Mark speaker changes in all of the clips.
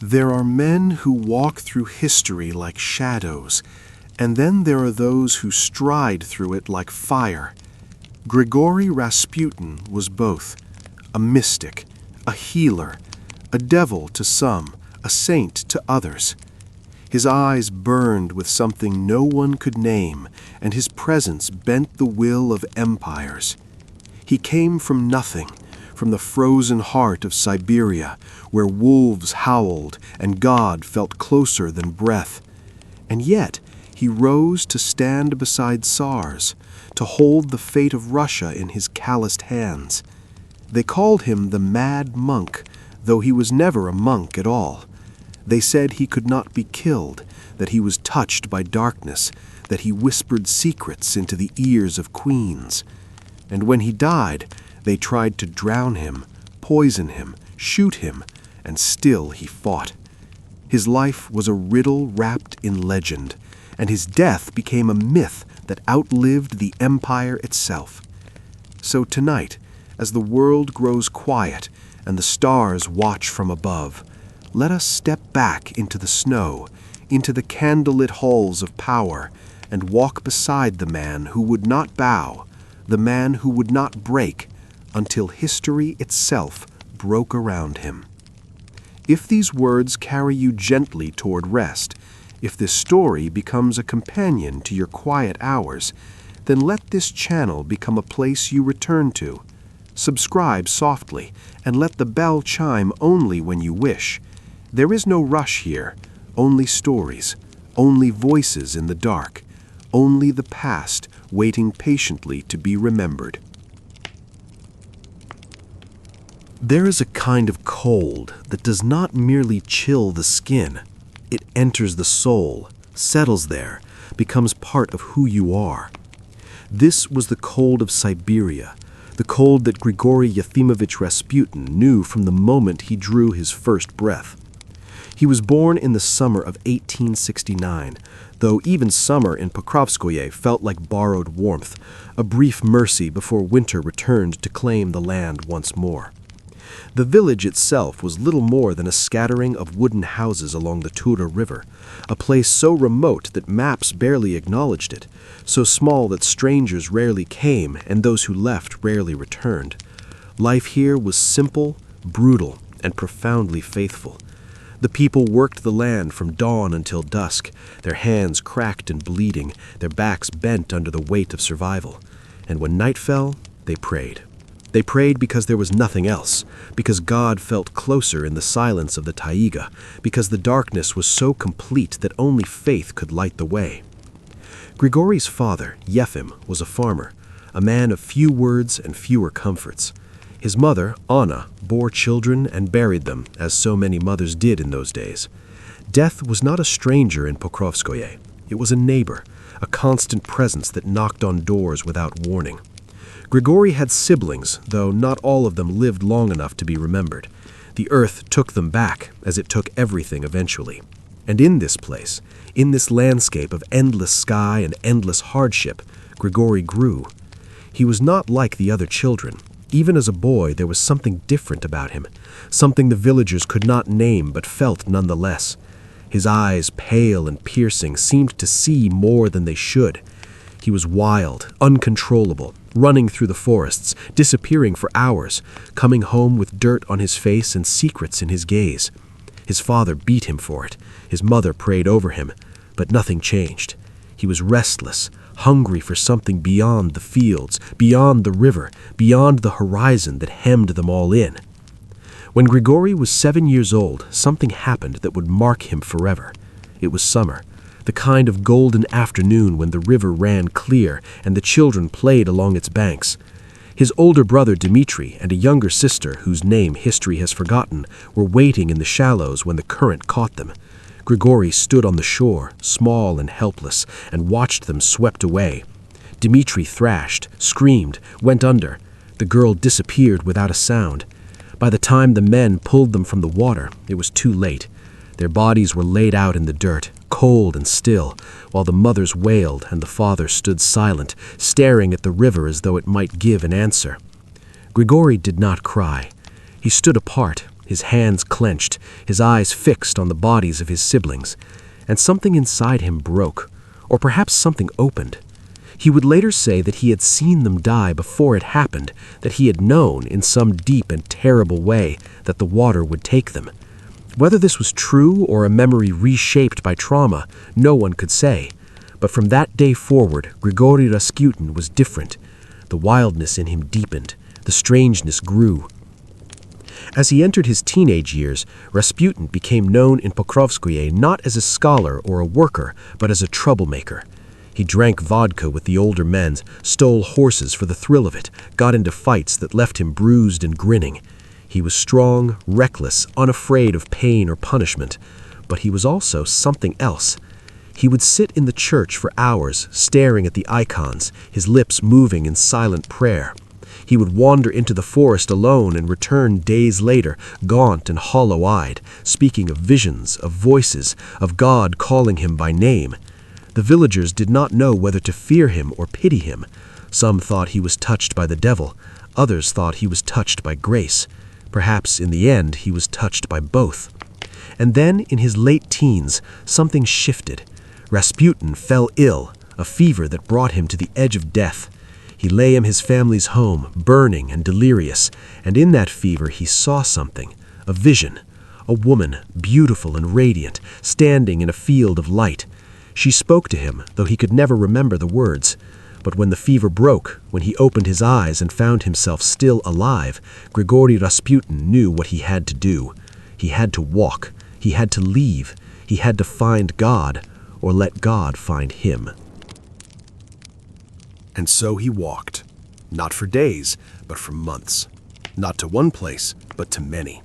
Speaker 1: There are men who walk through history like shadows, and then there are those who stride through it like fire. Grigori Rasputin was both, a mystic, a healer, a devil to some, a saint to others. His eyes burned with something no one could name, and his presence bent the will of empires. He came from nothing, from the frozen heart of Siberia, where wolves howled and God felt closer than breath. And yet he rose to stand beside tsars, to hold the fate of Russia in his calloused hands. They called him the Mad Monk, though he was never a monk at all. They said he could not be killed, that he was touched by darkness, that he whispered secrets into the ears of queens. And when he died, they tried to drown him, poison him, shoot him, and still he fought. His life was a riddle wrapped in legend, and his death became a myth that outlived the empire itself. So tonight, as the world grows quiet and the stars watch from above, let us step back into the snow, into the candlelit halls of power, and walk beside the man who would not bow, the man who would not break, until history itself broke around him. If these words carry you gently toward rest, if this story becomes a companion to your quiet hours, then let this channel become a place you return to. Subscribe softly, and let the bell chime only when you wish. There is no rush here, only stories, only voices in the dark, only the past waiting patiently to be remembered. There is a kind of cold that does not merely chill the skin. It enters the soul, settles there, becomes part of who you are. This was the cold of Siberia, the cold that Grigori Yefimovich Rasputin knew from the moment he drew his first breath. He was born in the summer of 1869, though even summer in Pokrovskoye felt like borrowed warmth, a brief mercy before winter returned to claim the land once more. The village itself was little more than a scattering of wooden houses along the Tura River, a place so remote that maps barely acknowledged it, so small that strangers rarely came and those who left rarely returned. Life here was simple, brutal, and profoundly faithful. The people worked the land from dawn until dusk, their hands cracked and bleeding, their backs bent under the weight of survival. And when night fell, they prayed. They prayed because there was nothing else, because God felt closer in the silence of the taiga, because the darkness was so complete that only faith could light the way. Grigori's father, Yefim, was a farmer, a man of few words and fewer comforts. His mother, Anna, bore children and buried them, as so many mothers did in those days. Death was not a stranger in Pokrovskoye. It was a neighbor, a constant presence that knocked on doors without warning. Grigori had siblings, though not all of them lived long enough to be remembered. The earth took them back, as it took everything eventually. And in this place, in this landscape of endless sky and endless hardship, Grigori grew. He was not like the other children. Even as a boy, there was something different about him, something the villagers could not name but felt nonetheless. His eyes, pale and piercing, seemed to see more than they should. He was wild, uncontrollable, running through the forests, disappearing for hours, coming home with dirt on his face and secrets in his gaze. His father beat him for it. His mother prayed over him, but nothing changed. He was restless, hungry for something beyond the fields, beyond the river, beyond the horizon that hemmed them all in. When Grigori was 7 years old, something happened that would mark him forever. It was summer, the kind of golden afternoon when the river ran clear and the children played along its banks. His older brother Dmitri and a younger sister, whose name history has forgotten, were waiting in the shallows when the current caught them. Grigori stood on the shore, small and helpless, and watched them swept away. Dmitri thrashed, screamed, went under. The girl disappeared without a sound. By the time the men pulled them from the water, it was too late. Their bodies were laid out in the dirt, cold and still, while the mothers wailed and the father stood silent, staring at the river as though it might give an answer. Grigori did not cry. He stood apart, his hands clenched, his eyes fixed on the bodies of his siblings, and something inside him broke, or perhaps something opened. He would later say that he had seen them die before it happened, that he had known in some deep and terrible way that the water would take them. Whether this was true or a memory reshaped by trauma, no one could say. But from that day forward, Grigori Rasputin was different. The wildness in him deepened. The strangeness grew. As he entered his teenage years, Rasputin became known in Pokrovskoye not as a scholar or a worker, but as a troublemaker. He drank vodka with the older men, stole horses for the thrill of it, got into fights that left him bruised and grinning. He was strong, reckless, unafraid of pain or punishment, but he was also something else. He would sit in the church for hours, staring at the icons, his lips moving in silent prayer. He would wander into the forest alone and return days later, gaunt and hollow-eyed, speaking of visions, of voices, of God calling him by name. The villagers did not know whether to fear him or pity him. Some thought he was touched by the devil. Others thought he was touched by grace. Perhaps in the end he was touched by both. And then, in his late teens, something shifted. Rasputin fell ill, a fever that brought him to the edge of death. He lay in his family's home, burning and delirious, and in that fever he saw something, a vision, a woman, beautiful and radiant, standing in a field of light. She spoke to him, though he could never remember the words. But when the fever broke, when he opened his eyes and found himself still alive, Grigori Rasputin knew what he had to do. He had to walk. He had to leave. He had to find God, or let God find him.
Speaker 2: And so he walked, not for days, but for months. Not to one place, but to many.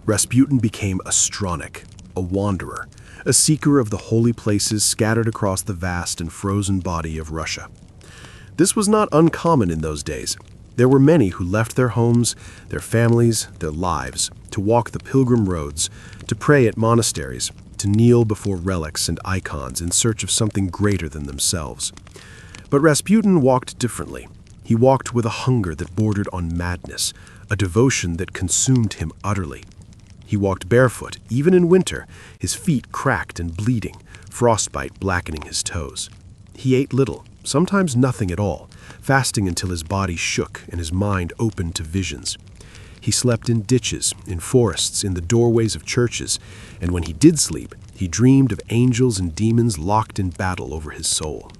Speaker 2: Rasputin became a stronic, a wanderer, a seeker of the holy places scattered across the vast and frozen body of Russia. This was not uncommon in those days. There were many who left their homes, their families, their lives, to walk the pilgrim roads, to pray at monasteries, to kneel before relics and icons in search of something greater than themselves. But Rasputin walked differently. He walked with a hunger that bordered on madness, a devotion that consumed him utterly. He walked barefoot, even in winter, his feet cracked and bleeding, frostbite blackening his toes. He ate little, sometimes nothing at all, fasting until his body shook and his mind opened to visions. He slept in ditches, in forests, in the doorways of churches, and when he did sleep, he dreamed of angels and demons locked in battle over his soul.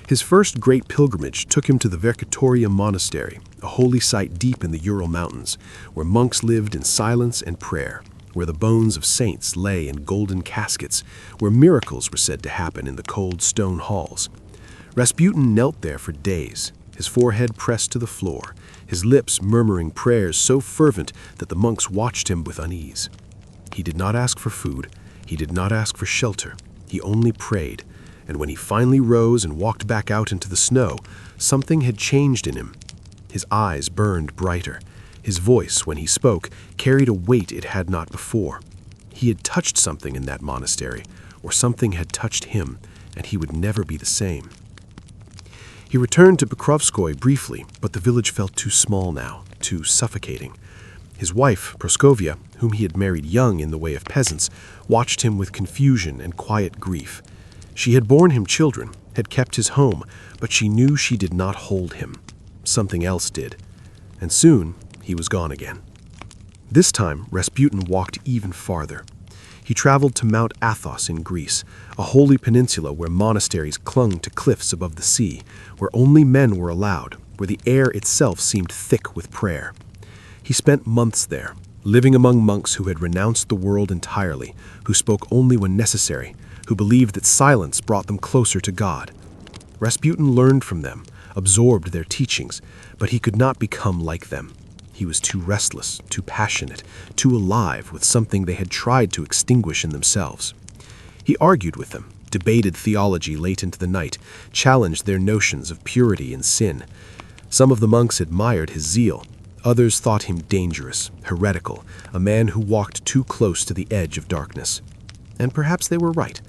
Speaker 2: His first great pilgrimage took him to the Verkhoturya Monastery, a holy site deep in the Ural Mountains, where monks lived in silence and prayer, where the bones of saints lay in golden caskets, where miracles were said to happen in the cold stone halls. Rasputin knelt there for days, his forehead pressed to the floor, his lips murmuring prayers so fervent that the monks watched him with unease. He did not ask for food, he did not ask for shelter, he only prayed, and when he finally rose and walked back out into the snow, something had changed in him. His eyes burned brighter. His voice, when he spoke, carried a weight it had not before. He had touched something in that monastery, or something had touched him, and he would never be the same. He returned to Pokrovskoye briefly, but the village felt too small now, too suffocating. His wife, Praskovia, whom he had married young in the way of peasants, watched him with confusion and quiet grief. She had borne him children, had kept his home, but she knew she did not hold him. Something else did. And soon, he was gone again. This time, Rasputin walked even farther. He traveled to Mount Athos in Greece, a holy peninsula where monasteries clung to cliffs above the sea, where only men were allowed, where the air itself seemed thick with prayer. He spent months there, living among monks who had renounced the world entirely, who spoke only when necessary, who believed that silence brought them closer to God. Rasputin learned from them, absorbed their teachings, but he could not become like them. He was too restless, too passionate, too alive with something they had tried to extinguish in themselves. He argued with them, debated theology late into the night, challenged their notions of purity and sin. Some of the monks admired his zeal. Others thought him dangerous, heretical, a man who walked too close to the edge of darkness. And perhaps they were right,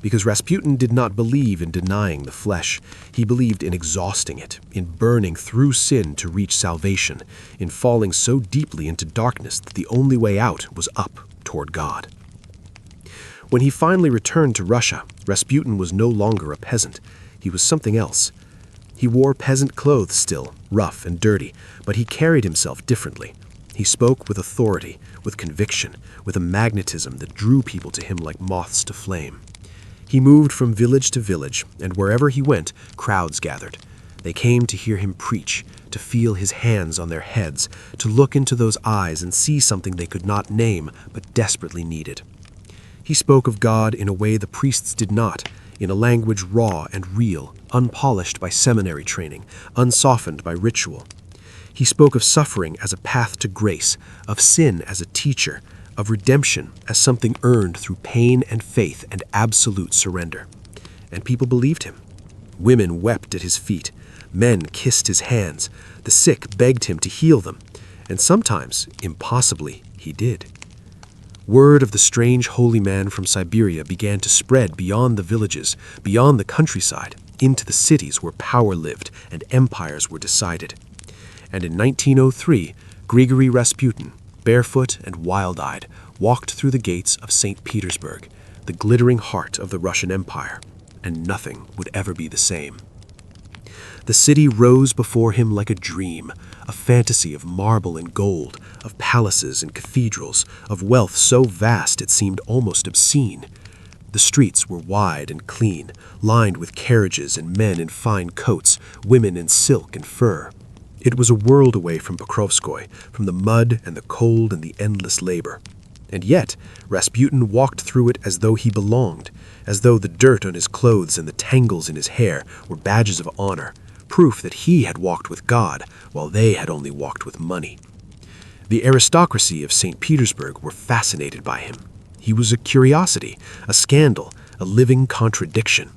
Speaker 2: Because Rasputin did not believe in denying the flesh. He believed in exhausting it, in burning through sin to reach salvation, in falling so deeply into darkness that the only way out was up toward God. When he finally returned to Russia, Rasputin was no longer a peasant. He was something else. He wore peasant clothes still, rough and dirty, but he carried himself differently. He spoke with authority, with conviction, with a magnetism that drew people to him like moths to flame. He moved from village to village, and wherever he went, crowds gathered. They came to hear him preach, to feel his hands on their heads, to look into those eyes and see something they could not name but desperately needed. He spoke of God in a way the priests did not, in a language raw and real, unpolished by seminary training, unsoftened by ritual. He spoke of suffering as a path to grace, of sin as a teacher, of redemption as something earned through pain and faith and absolute surrender. And people believed him. Women wept at his feet. Men kissed his hands. The sick begged him to heal them. And sometimes, impossibly, he did. Word of the strange holy man from Siberia began to spread beyond the villages, beyond the countryside, into the cities where power lived and empires were decided. And in 1903, Grigori Rasputin, barefoot and wild-eyed, walked through the gates of St. Petersburg, the glittering heart of the Russian Empire, and nothing would ever be the same. The city rose before him like a dream, a fantasy of marble and gold, of palaces and cathedrals, of wealth so vast it seemed almost obscene. The streets were wide and clean, lined with carriages and men in fine coats, women in silk and fur. It was a world away from Pokrovskoy, from the mud and the cold and the endless labor. And yet, Rasputin walked through it as though he belonged, as though the dirt on his clothes and the tangles in his hair were badges of honor, proof that he had walked with God, while they had only walked with money. The aristocracy of St. Petersburg were fascinated by him. He was a curiosity, a scandal, a living contradiction.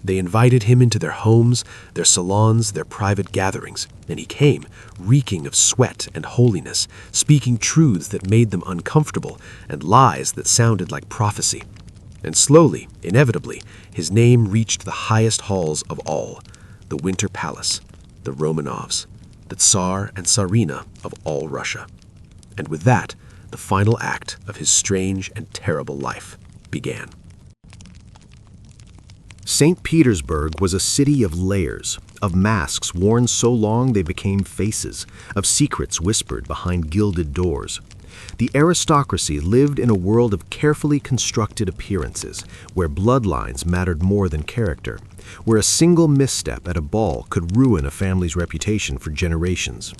Speaker 2: They invited him into their homes, their salons, their private gatherings, and he came, reeking of sweat and holiness, speaking truths that made them uncomfortable and lies that sounded like prophecy. And slowly, inevitably, his name reached the highest halls of all, the Winter Palace, the Romanovs, the Tsar and Tsarina of all Russia. And with that, the final act of his strange and terrible life began.
Speaker 3: St. Petersburg was a city of layers, of masks worn so long they became faces, of secrets whispered behind gilded doors. The aristocracy lived in a world of carefully constructed appearances, where bloodlines mattered more than character, where a single misstep at a ball could ruin a family's reputation for generations.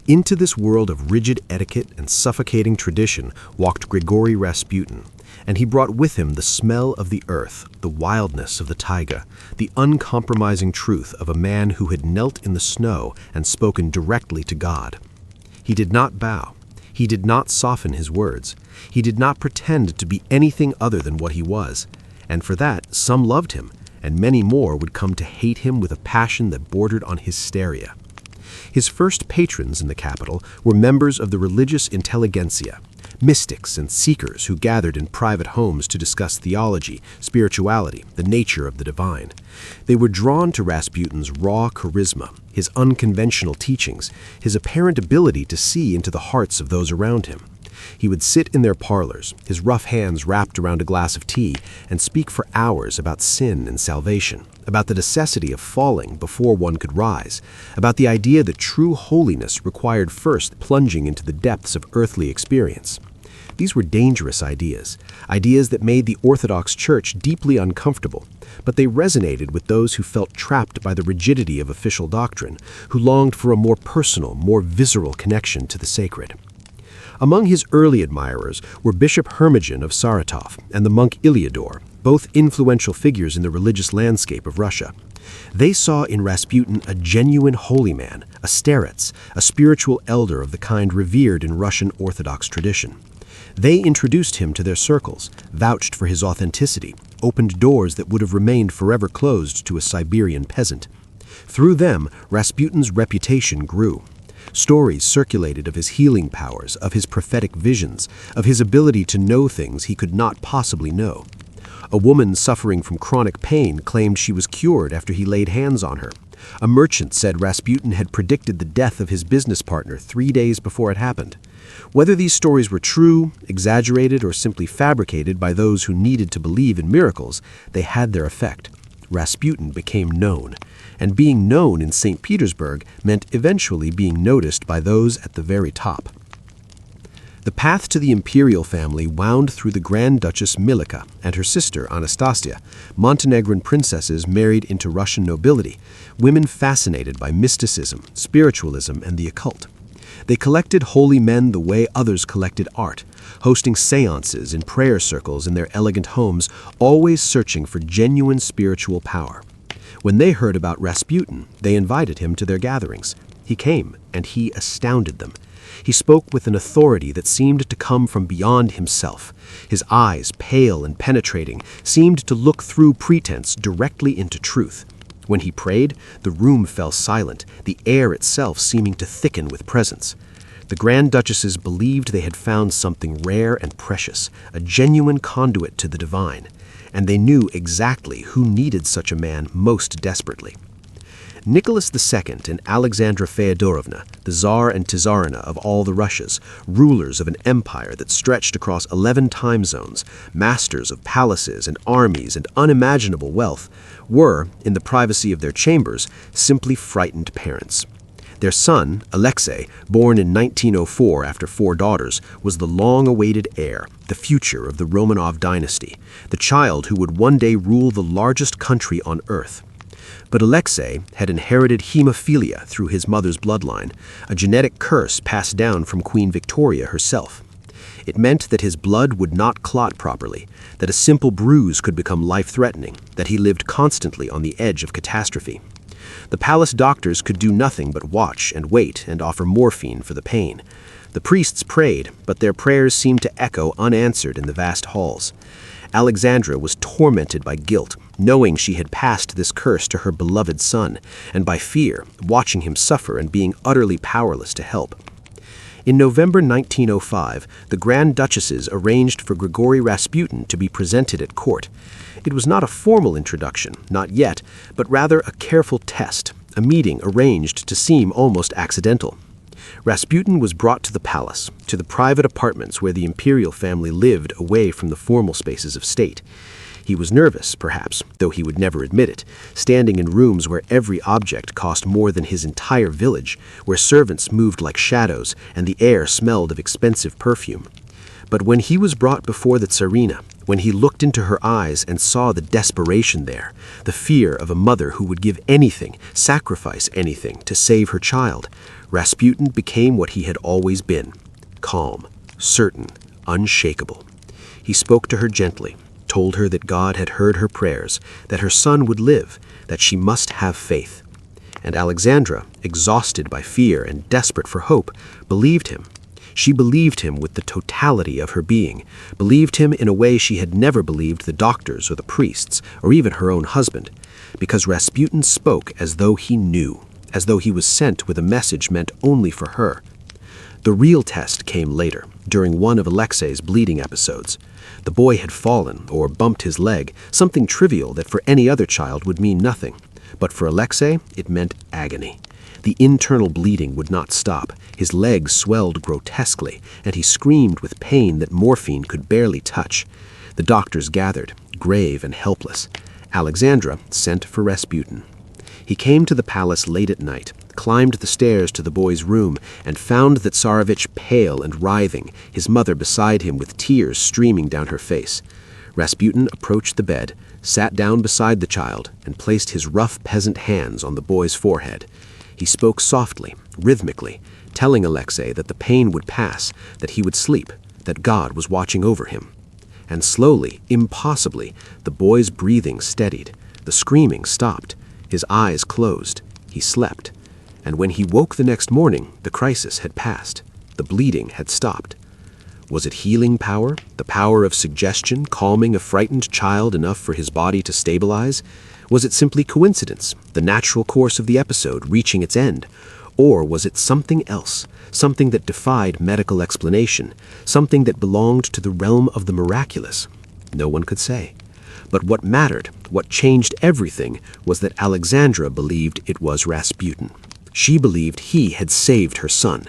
Speaker 3: Into this world of rigid etiquette and suffocating tradition walked Grigori Rasputin, and he brought with him the smell of the earth, the wildness of the taiga, the uncompromising truth of a man who had knelt in the snow and spoken directly to God. He did not bow. He did not soften his words. He did not pretend to be anything other than what he was. And for that, some loved him, and many more would come to hate him with a passion that bordered on hysteria. His first patrons in the capital were members of the religious intelligentsia, mystics and seekers who gathered in private homes to discuss theology, spirituality, the nature of the divine. They were drawn to Rasputin's raw charisma, his unconventional teachings, his apparent ability to see into the hearts of those around him. He would sit in their parlors, his rough hands wrapped around a glass of tea, and speak for hours about sin and salvation, about the necessity of falling before one could rise, about the idea that true holiness required first plunging into the depths of earthly experience. These were dangerous ideas, ideas that made the Orthodox Church deeply uncomfortable, but they resonated with those who felt trapped by the rigidity of official doctrine, who longed for a more personal, more visceral connection to the sacred. Among his early admirers were Bishop Hermogen of Saratov and the monk Iliador, both influential figures in the religious landscape of Russia. They saw in Rasputin a genuine holy man, a starets, a spiritual elder of the kind revered in Russian Orthodox tradition. They introduced him to their circles, vouched for his authenticity, opened doors that would have remained forever closed to a Siberian peasant. Through them, Rasputin's reputation grew. Stories circulated of his healing powers, of his prophetic visions, of his ability to know things he could not possibly know.
Speaker 2: A woman suffering from chronic pain claimed she was cured after he laid hands on her. A merchant said Rasputin had predicted the death of his business partner 3 days before it happened. Whether these stories were true, exaggerated, or simply fabricated by those who needed to believe in miracles, they had their effect. Rasputin became known, and being known in St. Petersburg meant eventually being noticed by those at the very top. The path to the imperial family wound through the Grand Duchess Milika and her sister Anastasia, Montenegrin princesses married into Russian nobility, women fascinated by mysticism, spiritualism, and the occult. They collected holy men the way others collected art, hosting seances and prayer circles in their elegant homes, always searching for genuine spiritual power. When they heard about Rasputin, they invited him to their gatherings. He came, and he astounded them. He spoke with an authority that seemed to come from beyond himself. His eyes, pale and penetrating, seemed to look through pretense directly into truth. When he prayed, the room fell silent, the air itself seeming to thicken with presence. The Grand Duchesses believed they had found something rare and precious, a genuine conduit to the divine, and they knew exactly who needed such a man most desperately. Nicholas II and Alexandra Feodorovna, the Tsar and Tsarina of all the Russias, rulers of an empire that stretched across 11 time zones, masters of palaces and armies and unimaginable wealth, were, in the privacy of their chambers, simply frightened parents. Their son, Alexei, born in 1904 after 4 daughters, was the long-awaited heir, the future of the Romanov dynasty, the child who would one day rule the largest country on earth. But Alexei had inherited hemophilia through his mother's bloodline, a genetic curse passed down from Queen Victoria herself. It meant that his blood would not clot properly, that a simple bruise could become life-threatening, that he lived constantly on the edge of catastrophe. The palace doctors could do nothing but watch and wait and offer morphine for the pain. The priests prayed, but their prayers seemed to echo unanswered in the vast halls. Alexandra was tormented by guilt, knowing she had passed this curse to her beloved son, and by fear, watching him suffer and being utterly powerless to help. In November 1905, the Grand Duchesses arranged for Grigori Rasputin to be presented at court. It was not a formal introduction, not yet, but rather a careful test, a meeting arranged to seem almost accidental. Rasputin was brought to the palace, to the private apartments where the imperial family lived away from the formal spaces of state. He was nervous, perhaps, though he would never admit it, standing in rooms where every object cost more than his entire village, where servants moved like shadows and the air smelled of expensive perfume. But when he was brought before the Tsarina, when he looked into her eyes and saw the desperation there, the fear of a mother who would give anything, sacrifice anything, to save her child, Rasputin became what he had always been: calm, certain, unshakable. He spoke to her gently, told her that God had heard her prayers, that her son would live, that she must have faith. And Alexandra, exhausted by fear and desperate for hope, believed him. She believed him with the totality of her being, believed him in a way she had never believed the doctors or the priests, or even her own husband, because Rasputin spoke as though he knew, as though he was sent with a message meant only for her. The real test came later, during one of Alexei's bleeding episodes. The boy had fallen or bumped his leg, something trivial that for any other child would mean nothing. But for Alexei, it meant agony. The internal bleeding would not stop. His leg swelled grotesquely, and he screamed with pain that morphine could barely touch. The doctors gathered, grave and helpless. Alexandra sent for Rasputin. He came to the palace late at night, climbed the stairs to the boy's room, and found the Tsarevich pale and writhing, his mother beside him with tears streaming down her face. Rasputin approached the bed, sat down beside the child, and placed his rough peasant hands on the boy's forehead. He spoke softly, rhythmically, telling Alexei that the pain would pass, that he would sleep, that God was watching over him. And slowly, impossibly, the boy's breathing steadied, the screaming stopped, his eyes closed, he slept. And when he woke the next morning, the crisis had passed, the bleeding had stopped. Was it healing power, the power of suggestion, calming a frightened child enough for his body to stabilize? Was it simply coincidence, the natural course of the episode reaching its end? Or was it something else, something that defied medical explanation, something that belonged to the realm of the miraculous? No one could say.
Speaker 3: But what mattered, what changed everything, was that Alexandra believed it was Rasputin. She believed he had saved her son.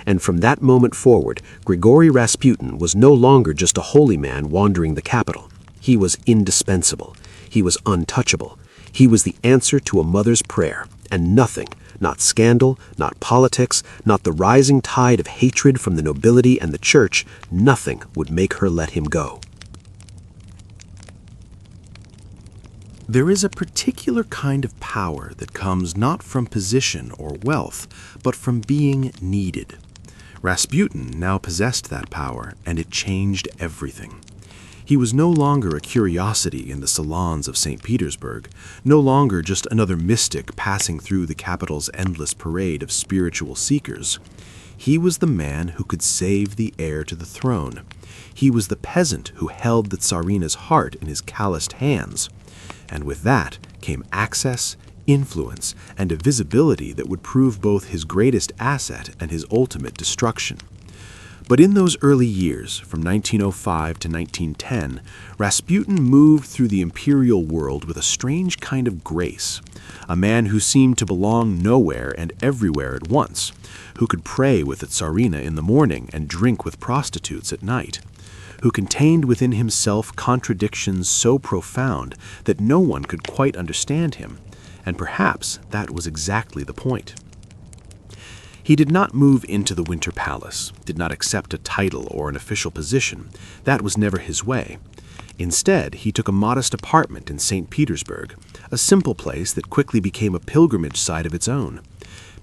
Speaker 3: And from that moment forward, Grigori Rasputin was no longer just a holy man wandering the capital. He was indispensable. He was untouchable. He was the answer to a mother's prayer, and nothing, not scandal, not politics, not the rising tide of hatred from the nobility and the church, nothing would make her let him go.
Speaker 1: There is a particular kind of power that comes not from position or wealth, but from being needed. Rasputin now possessed that power, and it changed everything. He was no longer a curiosity in the salons of St. Petersburg, no longer just another mystic passing through the capital's endless parade of spiritual seekers. He was the man who could save the heir to the throne. He was the peasant who held the Tsarina's heart in his calloused hands. And with that came access, influence, and a visibility that would prove both his greatest asset and his ultimate destruction. But in those early years, from 1905 to 1910, Rasputin moved through the imperial world with a strange kind of grace, a man who seemed to belong nowhere and everywhere at once, who could pray with the Tsarina in the morning and drink with prostitutes at night, who contained within himself contradictions so profound that no one could quite understand him, and perhaps that was exactly the point. He did not move into the Winter Palace, did not accept a title or an official position. That was never his way. Instead, he took a modest apartment in St. Petersburg, a simple place that quickly became a pilgrimage site of its own.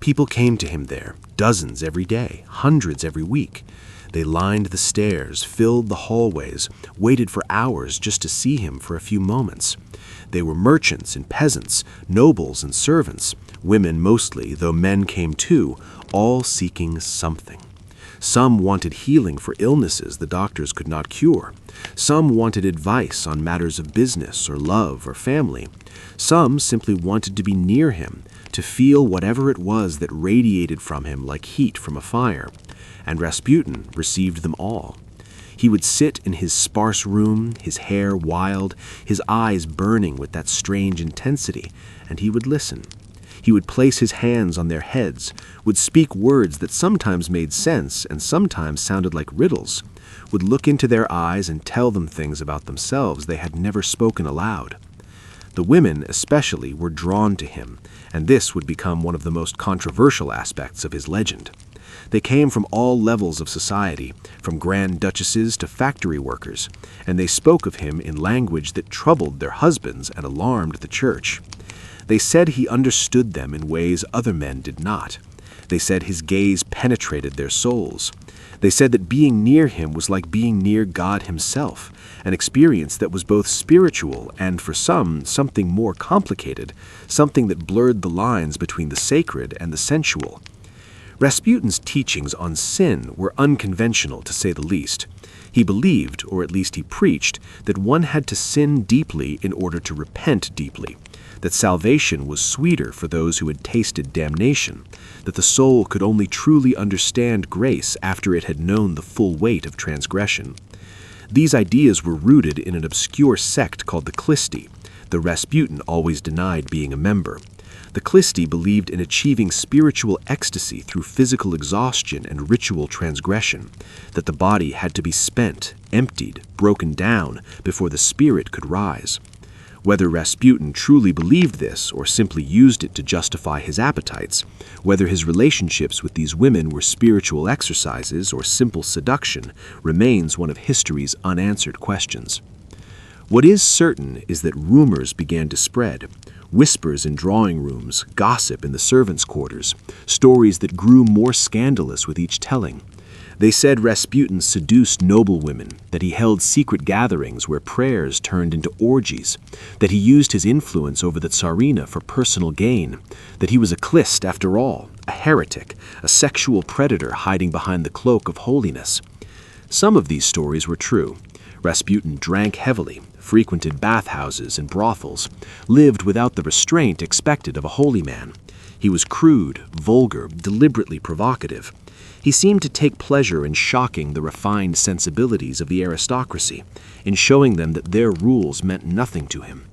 Speaker 1: People came to him there, dozens every day, hundreds every week. They lined the stairs, filled the hallways, waited for hours just to see him for a few moments. They were merchants and peasants, nobles and servants, women mostly, though men came too, all seeking something. Some wanted healing for illnesses the doctors could not cure. Some wanted advice on matters of business or love or family. Some simply wanted to be near him, to feel whatever it was that radiated from him like heat from a fire. And Rasputin received them all. He would sit in his sparse room, his hair wild, his eyes burning with that strange intensity, and he would listen. He would place his hands on their heads, would speak words that sometimes made sense and sometimes sounded like riddles, would look into their eyes and tell them things about themselves they had never spoken aloud. The women, especially, were drawn to him, and this would become one of the most controversial aspects of his legend. They came from all levels of society, from grand duchesses to factory workers, and they spoke of him in language that troubled their husbands and alarmed the church. They said he understood them in ways other men did not. They said his gaze penetrated their souls. They said that being near him was like being near God himself, an experience that was both spiritual and, for some, something more complicated, something that blurred the lines between the sacred and the sensual. Rasputin's teachings on sin were unconventional, to say the least. He believed, or at least he preached, that one had to sin deeply in order to repent deeply, that salvation was sweeter for those who had tasted damnation, that the soul could only truly understand grace after it had known the full weight of transgression. These ideas were rooted in an obscure sect called the Klisti, though Rasputin always denied being a member. The Klisti believed in achieving spiritual ecstasy through physical exhaustion and ritual transgression, that the body had to be spent, emptied, broken down before the spirit could rise. Whether Rasputin truly believed this or simply used it to justify his appetites, whether his relationships with these women were spiritual exercises or simple seduction, remains one of history's unanswered questions. What is certain is that rumors began to spread. Whispers in drawing rooms, gossip in the servants' quarters, stories that grew more scandalous with each telling. They said Rasputin seduced noble women, that he held secret gatherings where prayers turned into orgies, that he used his influence over the Tsarina for personal gain, that he was a Klist after all, a heretic, a sexual predator hiding behind the cloak of holiness.
Speaker 4: Some of these stories were true. Rasputin drank heavily, frequented bathhouses and brothels, lived without the restraint expected of a holy man. He was crude, vulgar, deliberately provocative. He seemed to take pleasure in shocking the refined sensibilities of the aristocracy, in showing them that their rules meant nothing to him.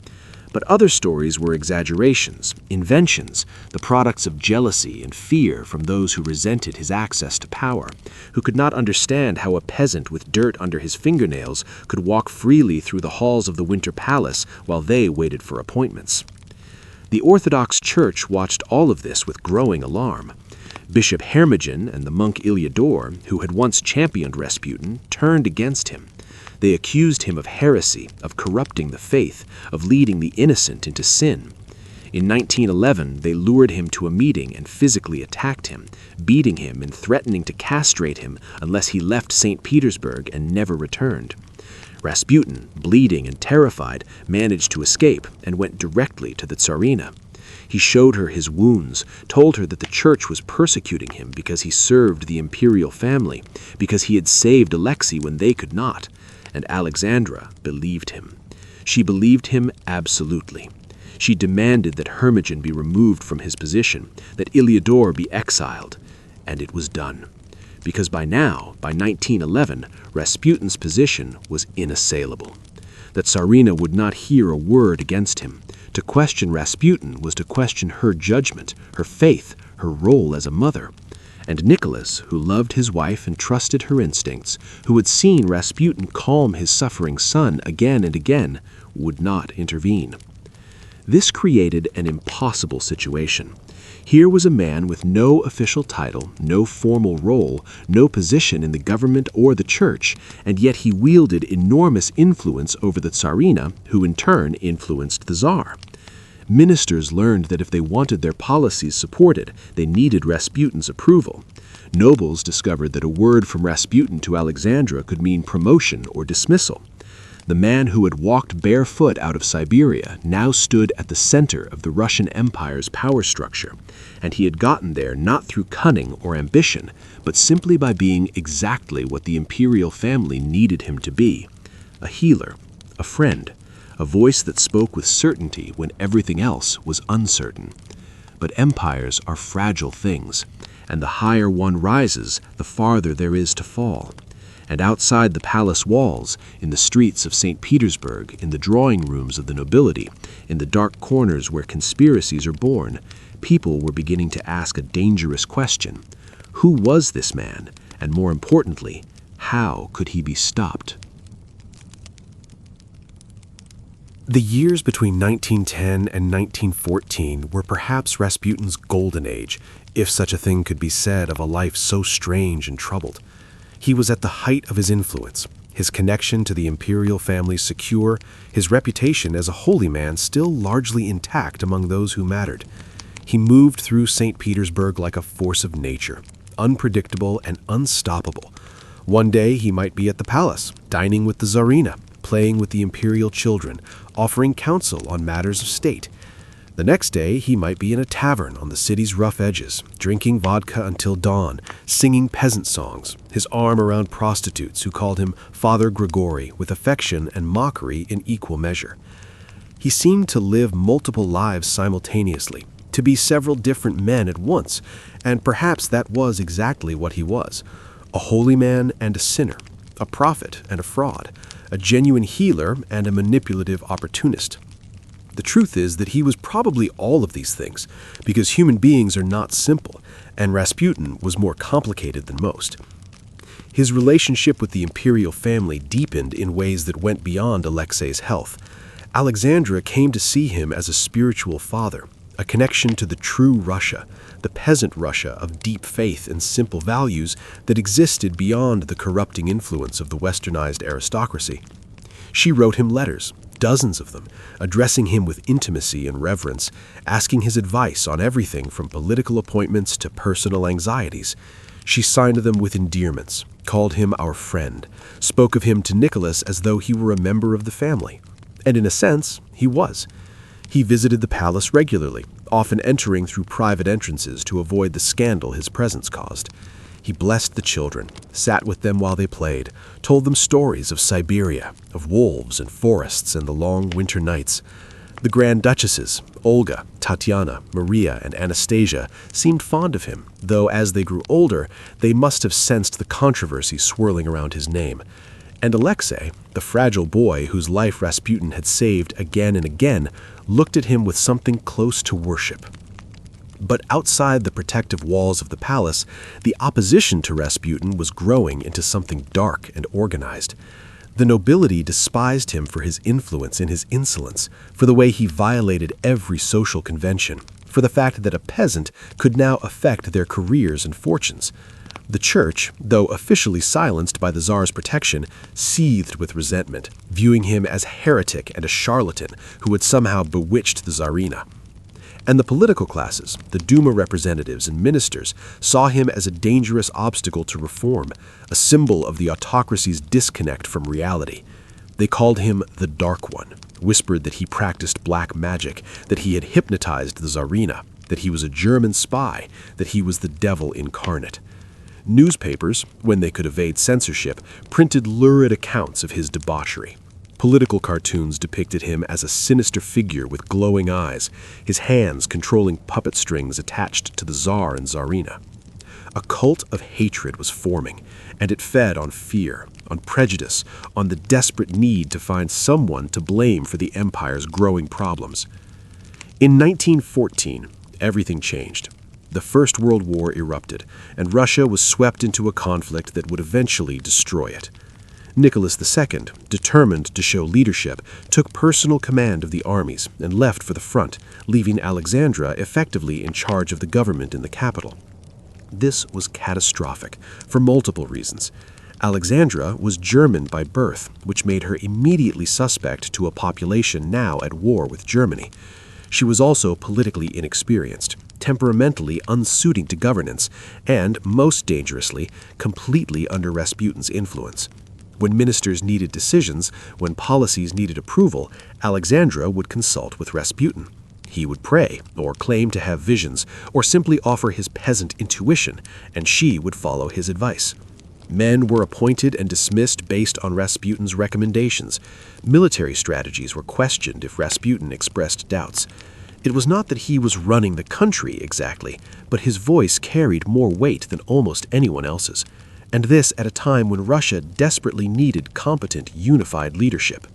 Speaker 4: But other stories were exaggerations, inventions, the products of jealousy and fear from those who resented his access to power, who could not understand how a peasant with dirt under his fingernails could walk freely through the halls of the Winter Palace while they waited for appointments. The Orthodox Church watched all of this with growing alarm. Bishop Hermogen and the monk Iliador, who had once championed Rasputin, turned against him. They accused him of heresy, of corrupting the faith, of leading the innocent into sin. In 1911, they lured him to a meeting and physically attacked him, beating him and threatening to castrate him unless he left St. Petersburg and never returned. Rasputin, bleeding and terrified, managed to escape and went directly to the Tsarina. He showed her his wounds, told her that the church was persecuting him because he served the imperial family, because he had saved Alexei when they could not. And Alexandra believed him. She believed him absolutely. She demanded that Hermogen be removed from his position, that Iliador be exiled. And it was done. Because by now, by 1911, Rasputin's position was inassailable. The Tsarina would not hear a word against him. To question Rasputin was to question her judgment, her faith, her role as a mother. And Nicholas, who loved his wife and trusted her instincts, who had seen Rasputin calm his suffering son again and again, would not intervene. This created an impossible situation. Here was a man with no official title, no formal role, no position in the government or the church, and yet he wielded enormous influence over the Tsarina, who in turn influenced the Tsar. Ministers learned that if they wanted their policies supported, they needed Rasputin's approval. Nobles discovered that a word from Rasputin to Alexandra could mean promotion or dismissal. The man who had walked barefoot out of Siberia now stood at the center of the Russian Empire's power structure, and he had gotten there not through cunning or ambition, but simply by being exactly what the imperial family needed him to be: a healer, a friend, a voice that spoke with certainty when everything else was uncertain. But empires are fragile things, and the higher one rises, the farther there is to fall. And outside the palace walls, in the streets of St. Petersburg, in the drawing rooms of the nobility, in the dark corners where conspiracies are born, people were beginning to ask a dangerous question. Who was this man? And more importantly, how could he be stopped?
Speaker 2: The years between 1910 and 1914 were perhaps Rasputin's golden age, if such a thing could be said of a life so strange and troubled. He was at the height of his influence, his connection to the imperial family secure, his reputation as a holy man still largely intact among those who mattered. He moved through St. Petersburg like a force of nature, unpredictable and unstoppable. One day he might be at the palace, dining with the Tsarina, playing with the imperial children, offering counsel on matters of state. The next day, he might be in a tavern on the city's rough edges, drinking vodka until dawn, singing peasant songs, his arm around prostitutes who called him Father Grigori with affection and mockery in equal measure. He seemed to live multiple lives simultaneously, to be several different men at once, and perhaps that was exactly what he was: a holy man and a sinner, a prophet and a fraud, a genuine healer and a manipulative opportunist. The truth is that he was probably all of these things, because human beings are not simple, and Rasputin was more complicated than most. His relationship with the imperial family deepened in ways that went beyond Alexei's health. Alexandra came to see him as a spiritual father, a connection to the true Russia, the peasant Russia of deep faith and simple values that existed beyond the corrupting influence of the westernized aristocracy. She wrote him letters, dozens of them, addressing him with intimacy and reverence, asking his advice on everything from political appointments to personal anxieties. She signed them with endearments, called him our friend, spoke of him to Nicholas as though he were a member of the family. And in a sense, he was. He visited the palace regularly, often entering through private entrances to avoid the scandal his presence caused. He blessed the children, sat with them while they played, told them stories of Siberia, of wolves and forests and the long winter nights. The Grand Duchesses, Olga, Tatiana, Maria, and Anastasia, seemed fond of him, though as they grew older, they must have sensed the controversy swirling around his name. And Alexei, the fragile boy whose life Rasputin had saved again and again, looked at him with something close to worship. But outside the protective walls of the palace, the opposition to Rasputin was growing into something dark and organized. The nobility despised him for his influence and his insolence, for the way he violated every social convention, for the fact that a peasant could now affect their careers and fortunes. The church, though officially silenced by the Tsar's protection, seethed with resentment, viewing him as heretic and a charlatan who had somehow bewitched the Tsarina. And the political classes, the Duma representatives and ministers, saw him as a dangerous obstacle to reform, a symbol of the autocracy's disconnect from reality. They called him the Dark One, whispered that he practiced black magic, that he had hypnotized the Tsarina, that he was a German spy, that he was the devil incarnate. Newspapers, when they could evade censorship, printed lurid accounts of his debauchery. Political cartoons depicted him as a sinister figure with glowing eyes, his hands controlling puppet strings attached to the Tsar and Tsarina. A cult of hatred was forming, and it fed on fear, on prejudice, on the desperate need to find someone to blame for the empire's growing problems. In 1914, everything changed. The First World War erupted, and Russia was swept into a conflict that would eventually destroy it. Nicholas II, determined to show leadership, took personal command of the armies and left for the front, leaving Alexandra effectively in charge of the government in the capital. This was catastrophic, for multiple reasons. Alexandra was German by birth, which made her immediately suspect to a population now at war with Germany. She was also politically inexperienced, temperamentally unsuiting to governance, and, most dangerously, completely under Rasputin's influence. When ministers needed decisions, when policies needed approval, Alexandra would consult with Rasputin. He would pray, or claim to have visions, or simply offer his peasant intuition, and she would follow his advice. Men were appointed and dismissed based on Rasputin's recommendations. Military strategies were questioned if Rasputin expressed doubts. It was not that he was running the country exactly, but his voice carried more weight than almost anyone else's. And this at a time when Russia desperately needed competent, unified leadership.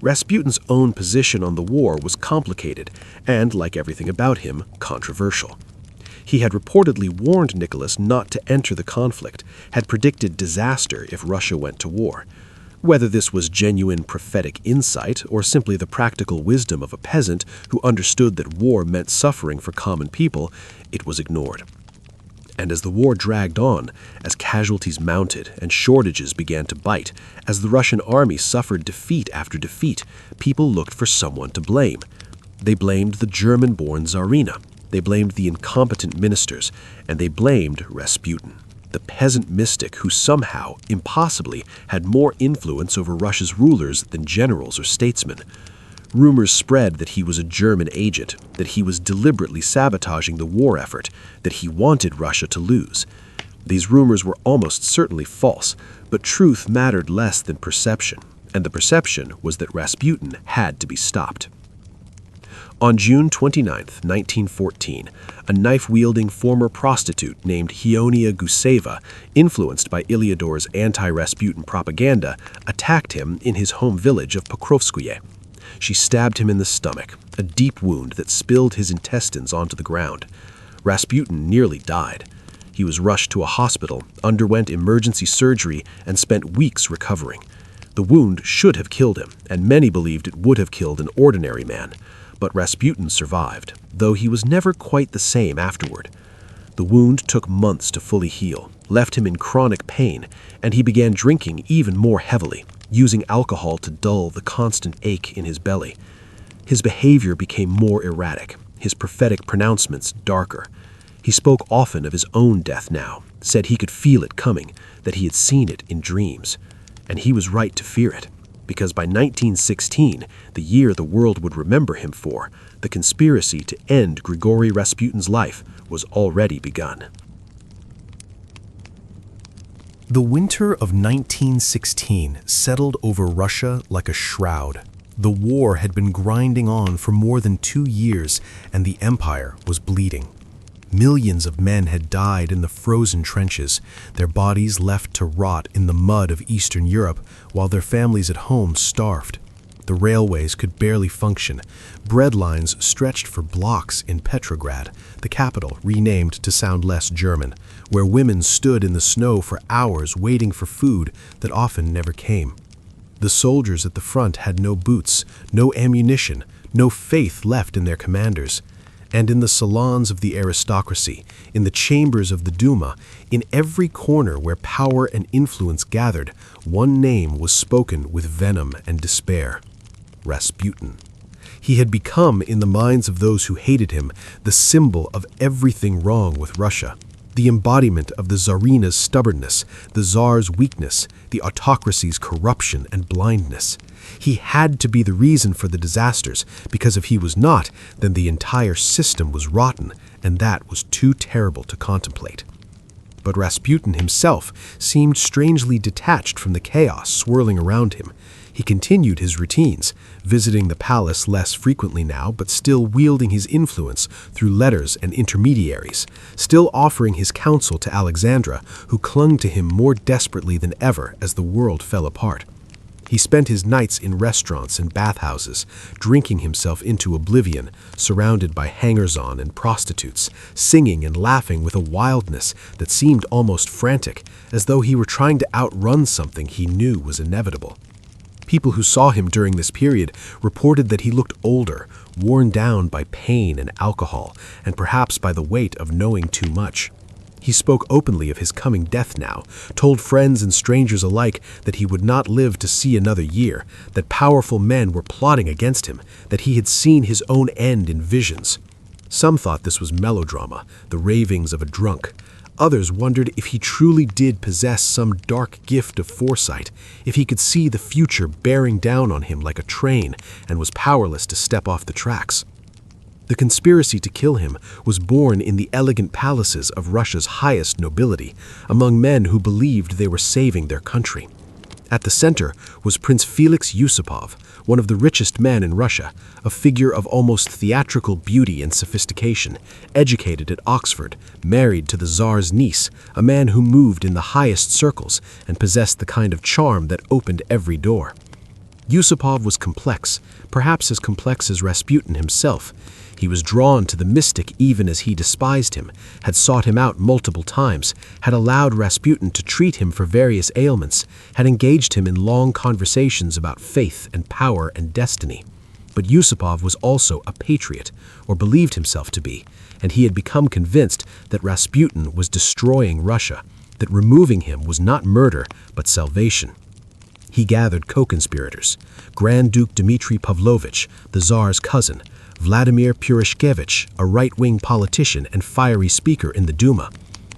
Speaker 2: Rasputin's own position on the war was complicated and, like everything about him, controversial. He had reportedly warned Nicholas not to enter the conflict, had predicted disaster if Russia went to war. Whether this was genuine prophetic insight or simply the practical wisdom of a peasant who understood that war meant suffering for common people, it was ignored. And as the war dragged on, as casualties mounted and shortages began to bite, as the Russian army suffered defeat after defeat, people looked for someone to blame. They blamed the German-born Tsarina, they blamed the incompetent ministers, and they blamed Rasputin, the peasant mystic who somehow, impossibly, had more influence over Russia's rulers than generals or statesmen. Rumors spread that he was a German agent, that he was deliberately sabotaging the war effort, that he wanted Russia to lose. These rumors were almost certainly false, but truth mattered less than perception, and the perception was that Rasputin had to be stopped. On June 29, 1914, a knife-wielding former prostitute named Hionia Guseva, influenced by Iliador's anti-Rasputin propaganda, attacked him in his home village of Pokrovskoye. She stabbed him in the stomach, a deep wound that spilled his intestines onto the ground. Rasputin nearly died. He was rushed to a hospital, underwent emergency surgery, and spent weeks recovering. The wound should have killed him, and many believed it would have killed an ordinary man. But Rasputin survived, though he was never quite the same afterward. The wound took months to fully heal, left him in chronic pain, and he began drinking even more heavily, using alcohol to dull the constant ache in his belly. His behavior became more erratic, his prophetic pronouncements darker. He spoke often of his own death now, said he could feel it coming, that he had seen it in dreams. And he was right to fear it, because by 1916, the year the world would remember him for, the conspiracy to end Grigori Rasputin's life was already begun. The winter of 1916 settled over Russia like a shroud. The war had been grinding on for more than 2 years, and the empire was bleeding. Millions of men had died in the frozen trenches, their bodies left to rot in the mud of Eastern Europe, while their families at home starved. The railways could barely function. Bread lines stretched for blocks in Petrograd, the capital renamed to sound less German, where women stood in the snow for hours waiting for food that often never came. The soldiers at the front had no boots, no ammunition, no faith left in their commanders. And in the salons of the aristocracy, in the chambers of the Duma, in every corner where power and influence gathered, one name was spoken with venom and despair: Rasputin. He had become, in the minds of those who hated him, the symbol of everything wrong with Russia, the embodiment of the Tsarina's stubbornness, the Tsar's weakness, the autocracy's corruption and blindness. He had to be the reason for the disasters, because if he was not, then the entire system was rotten, and that was too terrible to contemplate. But Rasputin himself seemed strangely detached from the chaos swirling around him. He continued his routines, visiting the palace less frequently now, but still wielding his influence through letters and intermediaries, still offering his counsel to Alexandra, who clung to him more desperately than ever as the world fell apart. He spent his nights in restaurants and bathhouses, drinking himself into oblivion, surrounded by hangers-on and prostitutes, singing and laughing with a wildness that seemed almost frantic, as though he were trying to outrun something he knew was inevitable. People who saw him during this period reported that he looked older, worn down by pain and alcohol, and perhaps by the weight of knowing too much. He spoke openly of his coming death now, told friends and strangers alike that he would not live to see another year, that powerful men were plotting against him, that he had seen his own end in visions. Some thought this was melodrama, the ravings of a drunk. Others wondered if he truly did possess some dark gift of foresight, if he could see the future bearing down on him like a train and was powerless to step off the tracks. The conspiracy to kill him was born in the elegant palaces of Russia's highest nobility, among men who believed they were saving their country. At the center was Prince Felix Yusupov, one of the richest men in Russia, a figure of almost theatrical beauty and sophistication, educated at Oxford, married to the Tsar's niece, a man who moved in the highest circles and possessed the kind of charm that opened every door. Yusupov was complex, perhaps as complex as Rasputin himself. He was drawn to the mystic even as he despised him, had sought him out multiple times, had allowed Rasputin to treat him for various ailments, had engaged him in long conversations about faith and power and destiny. But Yusupov was also a patriot, or believed himself to be, and he had become convinced that Rasputin was destroying Russia, that removing him was not murder, but salvation. He gathered co-conspirators: Grand Duke Dmitry Pavlovich, the Tsar's cousin; Vladimir Purishkevich, a right-wing politician and fiery speaker in the Duma;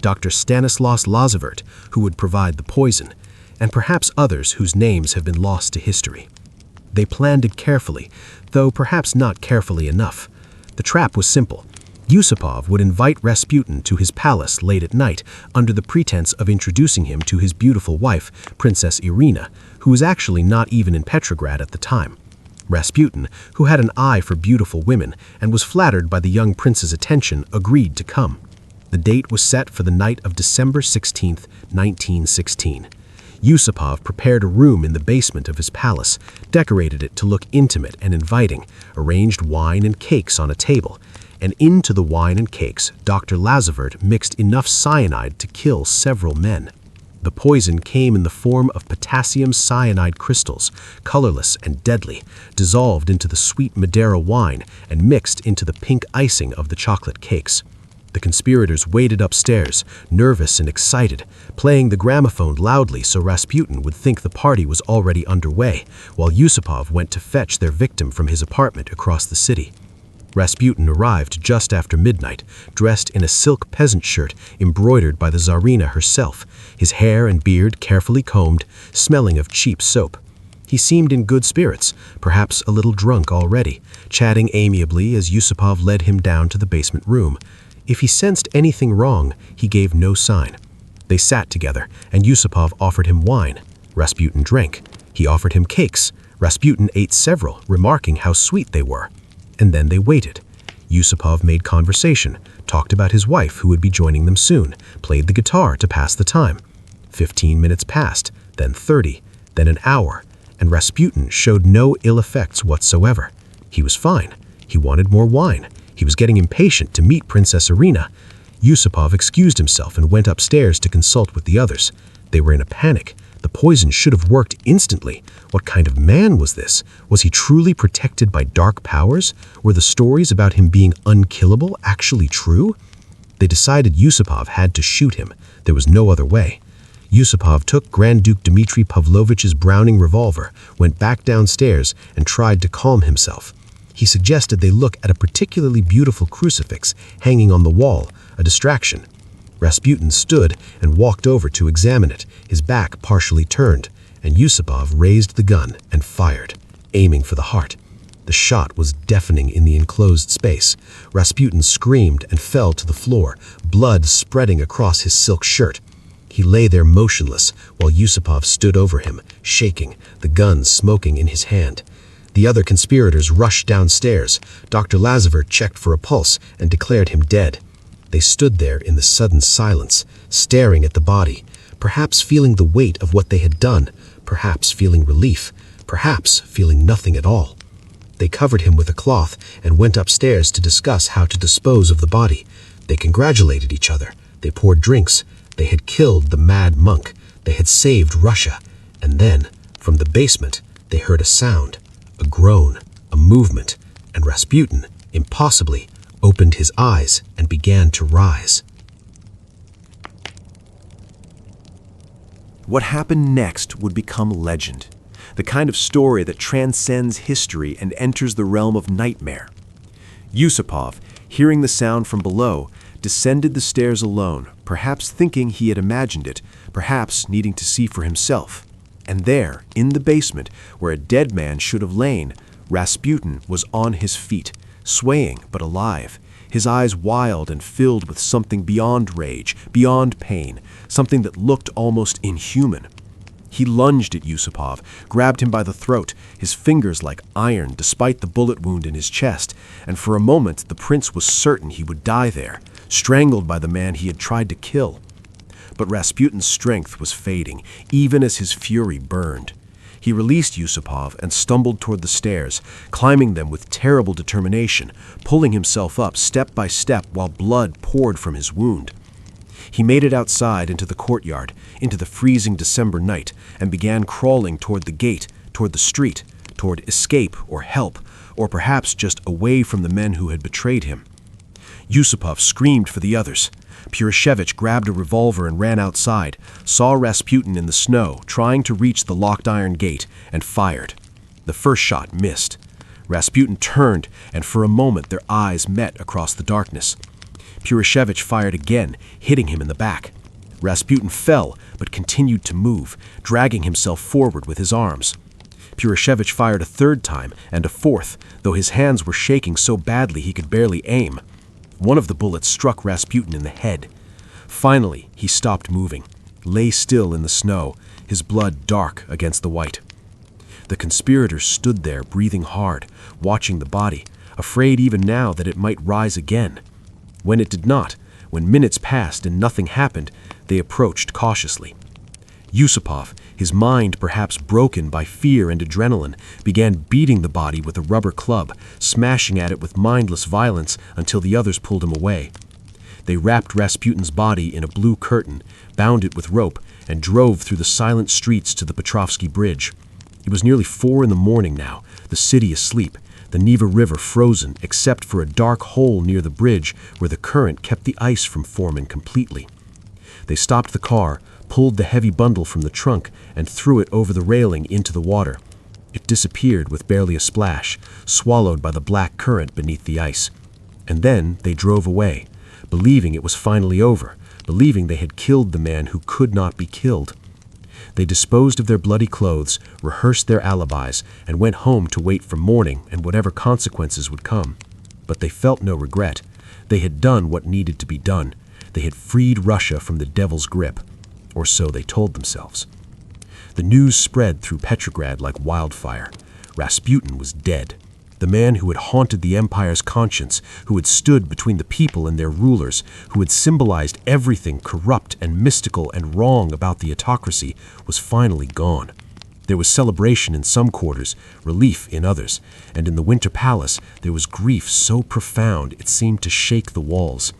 Speaker 2: Dr. Stanislaus Lazavert, who would provide the poison; and perhaps others whose names have been lost to history. They planned it carefully, though perhaps not carefully enough. The trap was simple. Yusupov would invite Rasputin to his palace late at night under the pretense of introducing him to his beautiful wife, Princess Irina, who was actually not even in Petrograd at the time. Rasputin, who had an eye for beautiful women and was flattered by the young prince's attention, agreed to come. The date was set for the night of December 16, 1916. Yusupov prepared a room in the basement of his palace, decorated it to look intimate and inviting, arranged wine and cakes on a table, and into the wine and cakes Dr. Lazavert mixed enough cyanide to kill several men. The poison came in the form of potassium cyanide crystals, colorless and deadly, dissolved into the sweet Madeira wine and mixed into the pink icing of the chocolate cakes. The conspirators waited upstairs, nervous and excited, playing the gramophone loudly so Rasputin would think the party was already underway, while Yusupov went to fetch their victim from his apartment across the city. Rasputin arrived just after midnight, dressed in a silk peasant shirt embroidered by the Tsarina herself, his hair and beard carefully combed, smelling of cheap soap. He seemed in good spirits, perhaps a little drunk already, chatting amiably as Yusupov led him down to the basement room. If he sensed anything wrong, he gave no sign.
Speaker 3: They sat together, and Yusupov offered him wine. Rasputin drank. He offered him cakes. Rasputin ate several, remarking how sweet they were. And then they waited. Yusupov made conversation, talked about his wife who would be joining them soon, played the guitar to pass the time. 15 minutes passed, then 30, then an hour, and Rasputin showed no ill effects whatsoever. He was fine. He wanted more wine. He was getting impatient to meet Princess Irina. Yusupov excused himself and went upstairs to consult with the others. They were in a panic. The poison should have worked instantly. What kind of man was this? Was he truly protected by dark powers? Were the stories about him being unkillable actually true? They decided Yusupov had to shoot him. There was no other way. Yusupov took Grand Duke Dmitry Pavlovich's Browning revolver, went back downstairs, and tried to calm himself. He suggested they look at a particularly beautiful crucifix hanging on the wall, a distraction. Rasputin stood and walked over to examine it, his back partially turned, and Yusupov raised the gun and fired, aiming for the heart. The shot was deafening in the enclosed space. Rasputin screamed and fell to the floor, blood spreading across his silk shirt. He lay there motionless while Yusupov stood over him, shaking, the gun smoking in his hand. The other conspirators rushed downstairs. Dr. Lazaver checked for a pulse and declared him dead. They stood there in the sudden silence, staring at the body, perhaps feeling the weight of what they had done, perhaps feeling relief, perhaps feeling nothing at all. They covered him with a cloth and went upstairs to discuss how to dispose of the body. They congratulated each other. They poured drinks. They had killed the mad monk. They had saved Russia. And then, from the basement, they heard a sound, a groan, a movement, and Rasputin, impossibly, opened his eyes and began to rise.
Speaker 1: What happened next would become legend, the kind of story that transcends history and enters the realm of nightmare. Yusupov, hearing the sound from below, descended the stairs alone, perhaps thinking he had imagined it, perhaps needing to see for himself. And there, in the basement, where a dead man should have lain, Rasputin was on his feet, swaying but alive, his eyes wild and filled with something beyond rage, beyond pain, something that looked almost inhuman. He lunged at Yusupov, grabbed him by the throat, his fingers like iron despite the bullet wound in his chest, and for a moment the prince was certain he would die there, strangled by the man he had tried to kill. But Rasputin's strength was fading, even as his fury burned. He released Yusupov and stumbled toward the stairs, climbing them with terrible determination, pulling himself up step by step while blood poured from his wound. He made it outside into the courtyard, into the freezing December night, and began crawling toward the gate, toward the street, toward escape or help, or perhaps just away from the men who had betrayed him. Yusupov screamed for the others. Purishevich grabbed a revolver and ran outside, saw Rasputin in the snow trying to reach the locked iron gate, and fired. The first shot missed. Rasputin turned, and for a moment their eyes met across the darkness. Purishevich fired again, hitting him in the back. Rasputin fell, but continued to move, dragging himself forward with his arms. Purishevich fired a third time, and a fourth, though his hands were shaking so badly he could barely aim. One of the bullets struck Rasputin in the head. Finally, he stopped moving, lay still in the snow, his blood dark against the white. The conspirators stood there, breathing hard, watching the body, afraid even now that it might rise again. When it did not, when minutes passed and nothing happened, they approached cautiously. Yusupov, his mind perhaps broken by fear and adrenaline, began beating the body with a rubber club, smashing at it with mindless violence until the others pulled him away. They wrapped Rasputin's body in a blue curtain, bound it with rope, and drove through the silent streets to the Petrovsky Bridge. It was nearly 4 a.m. now, the city asleep, the Neva River frozen except for a dark hole near the bridge where the current kept the ice from forming completely. They stopped the car, pulled the heavy bundle from the trunk, and threw it over the railing into the water. It disappeared with barely a splash, swallowed by the black current beneath the ice. And then they drove away, believing it was finally over, believing they had killed the man who could not be killed. They disposed of their bloody clothes, rehearsed their alibis, and went home to wait for morning and whatever consequences would come. But they felt no regret. They had done what needed to be done. They had freed Russia from the devil's grip.
Speaker 2: or so they told themselves. The news spread through Petrograd like wildfire. Rasputin was dead. The man who had haunted the empire's conscience, who had stood between the people and their rulers, who had symbolized everything corrupt and mystical and wrong about the autocracy, was finally gone. There was celebration in some quarters, relief in others, and in the Winter Palace there was grief so profound it seemed to shake the walls.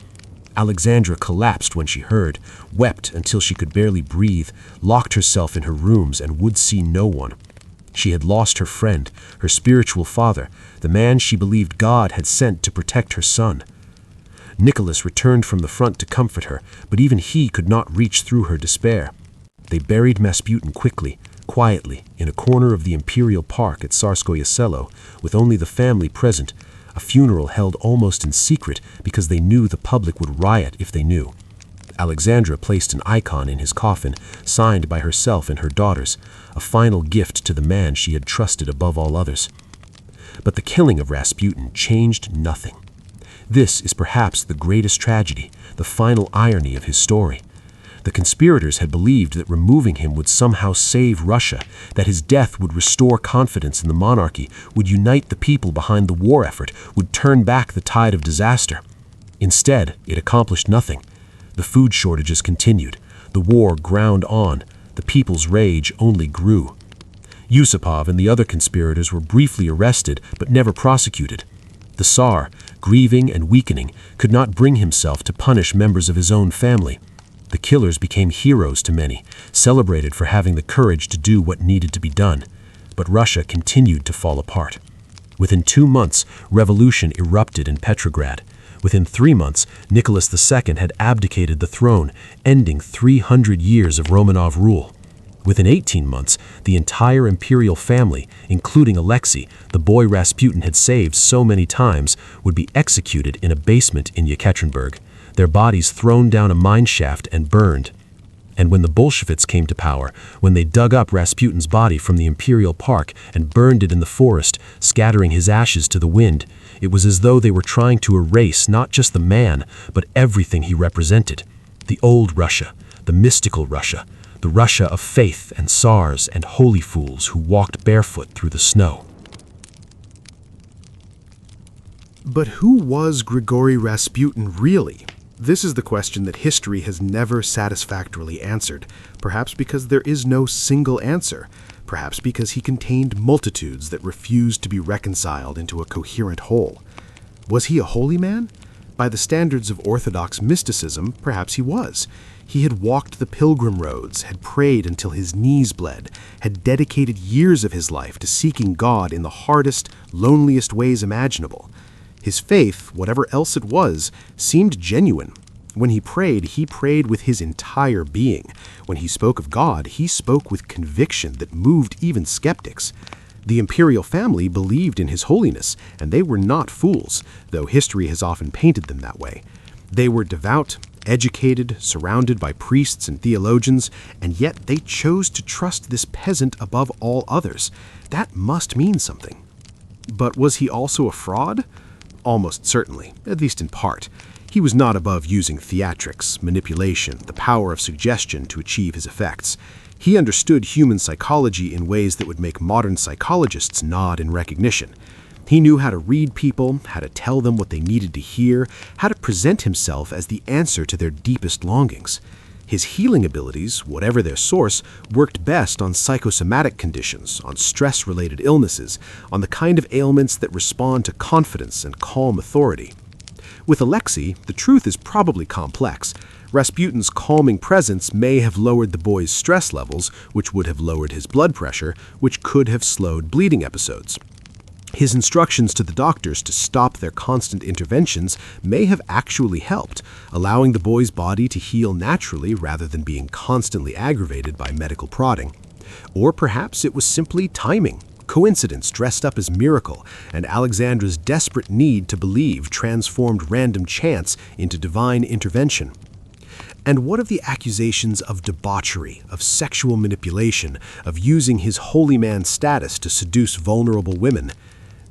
Speaker 2: Alexandra collapsed when she heard, wept until she could barely breathe, locked herself in her rooms and would see no one. She had lost her friend, her spiritual father, the man she believed God had sent to protect her son. Nicholas returned from the front to comfort her, but even he could not reach through her despair. They buried Rasputin quickly, quietly, in a corner of the Imperial Park at Tsarskoye Selo, with only the family present, a funeral held almost in secret because they knew the public would riot if they knew. Alexandra placed an icon in his coffin, signed by herself and her daughters, a final gift to the man she had trusted above all others. But the killing of Rasputin changed nothing. This is perhaps the greatest tragedy, the final irony of his story. The conspirators had believed that removing him would somehow save Russia, that his death would restore confidence in the monarchy, would unite the people behind the war effort, would turn back the tide of disaster. Instead, it accomplished nothing. The food shortages continued. The war ground on. The people's rage only grew. Yusupov and the other conspirators were briefly arrested but never prosecuted. The Tsar, grieving and weakening, could not bring himself to punish members of his own family. The killers became heroes to many, celebrated for having the courage to do what needed to be done. But Russia continued to fall apart. Within 2 months, revolution erupted in Petrograd. Within 3 months, Nicholas II had abdicated the throne, ending 300 years of Romanov rule. Within 18 months, the entire imperial family, including Alexei, the boy Rasputin had saved so many times, would be executed in a basement in Yekaterinburg, their bodies thrown down a mine shaft and burned. And when the Bolsheviks came to power, when they dug up Rasputin's body from the Imperial Park and burned it in the forest, scattering his ashes to the wind, it was as though they were trying to erase not just the man, but everything he represented. The old Russia, the mystical Russia, the Russia of faith and tsars and holy fools who walked barefoot through the snow.
Speaker 3: But who was Grigori Rasputin really? This is the question that history has never satisfactorily answered, perhaps because there is no single answer, perhaps because he contained multitudes that refused to be reconciled into a coherent whole. Was he a holy man? By the standards of Orthodox mysticism, perhaps he was. He had walked the pilgrim roads, had prayed until his knees bled, had dedicated years of his life to seeking God in the hardest, loneliest ways imaginable. His faith, whatever else it was, seemed genuine. When he prayed with his entire being. When he spoke of God, he spoke with conviction that moved even skeptics. The imperial family believed in his holiness, and they were not fools, though history has often painted them that way. They were devout, educated, surrounded by priests and theologians, and yet they chose to trust this peasant above all others. That must mean something. But was he also a fraud? Almost certainly, at least in part. He was not above using theatrics, manipulation, the power of suggestion to achieve his effects. He understood human psychology in ways that would make modern psychologists nod in recognition. He knew how to read people, how to tell them what they needed to hear, how to present himself as the answer to their deepest longings. His healing abilities, whatever their source, worked best on psychosomatic conditions, on stress-related illnesses, on the kind of ailments that respond to confidence and calm authority. With Alexei, the truth is probably complex. Rasputin's calming presence may have lowered the boy's stress levels, which would have lowered his blood pressure, which could have slowed bleeding episodes. His instructions to the doctors to stop their constant interventions may have actually helped, allowing the boy's body to heal naturally rather than being constantly aggravated by medical prodding. Or perhaps it was simply timing, coincidence dressed up as miracle, and Alexandra's desperate need to believe transformed random chance into divine intervention. And what of the accusations of debauchery, of sexual manipulation, of using his holy man status to seduce vulnerable women?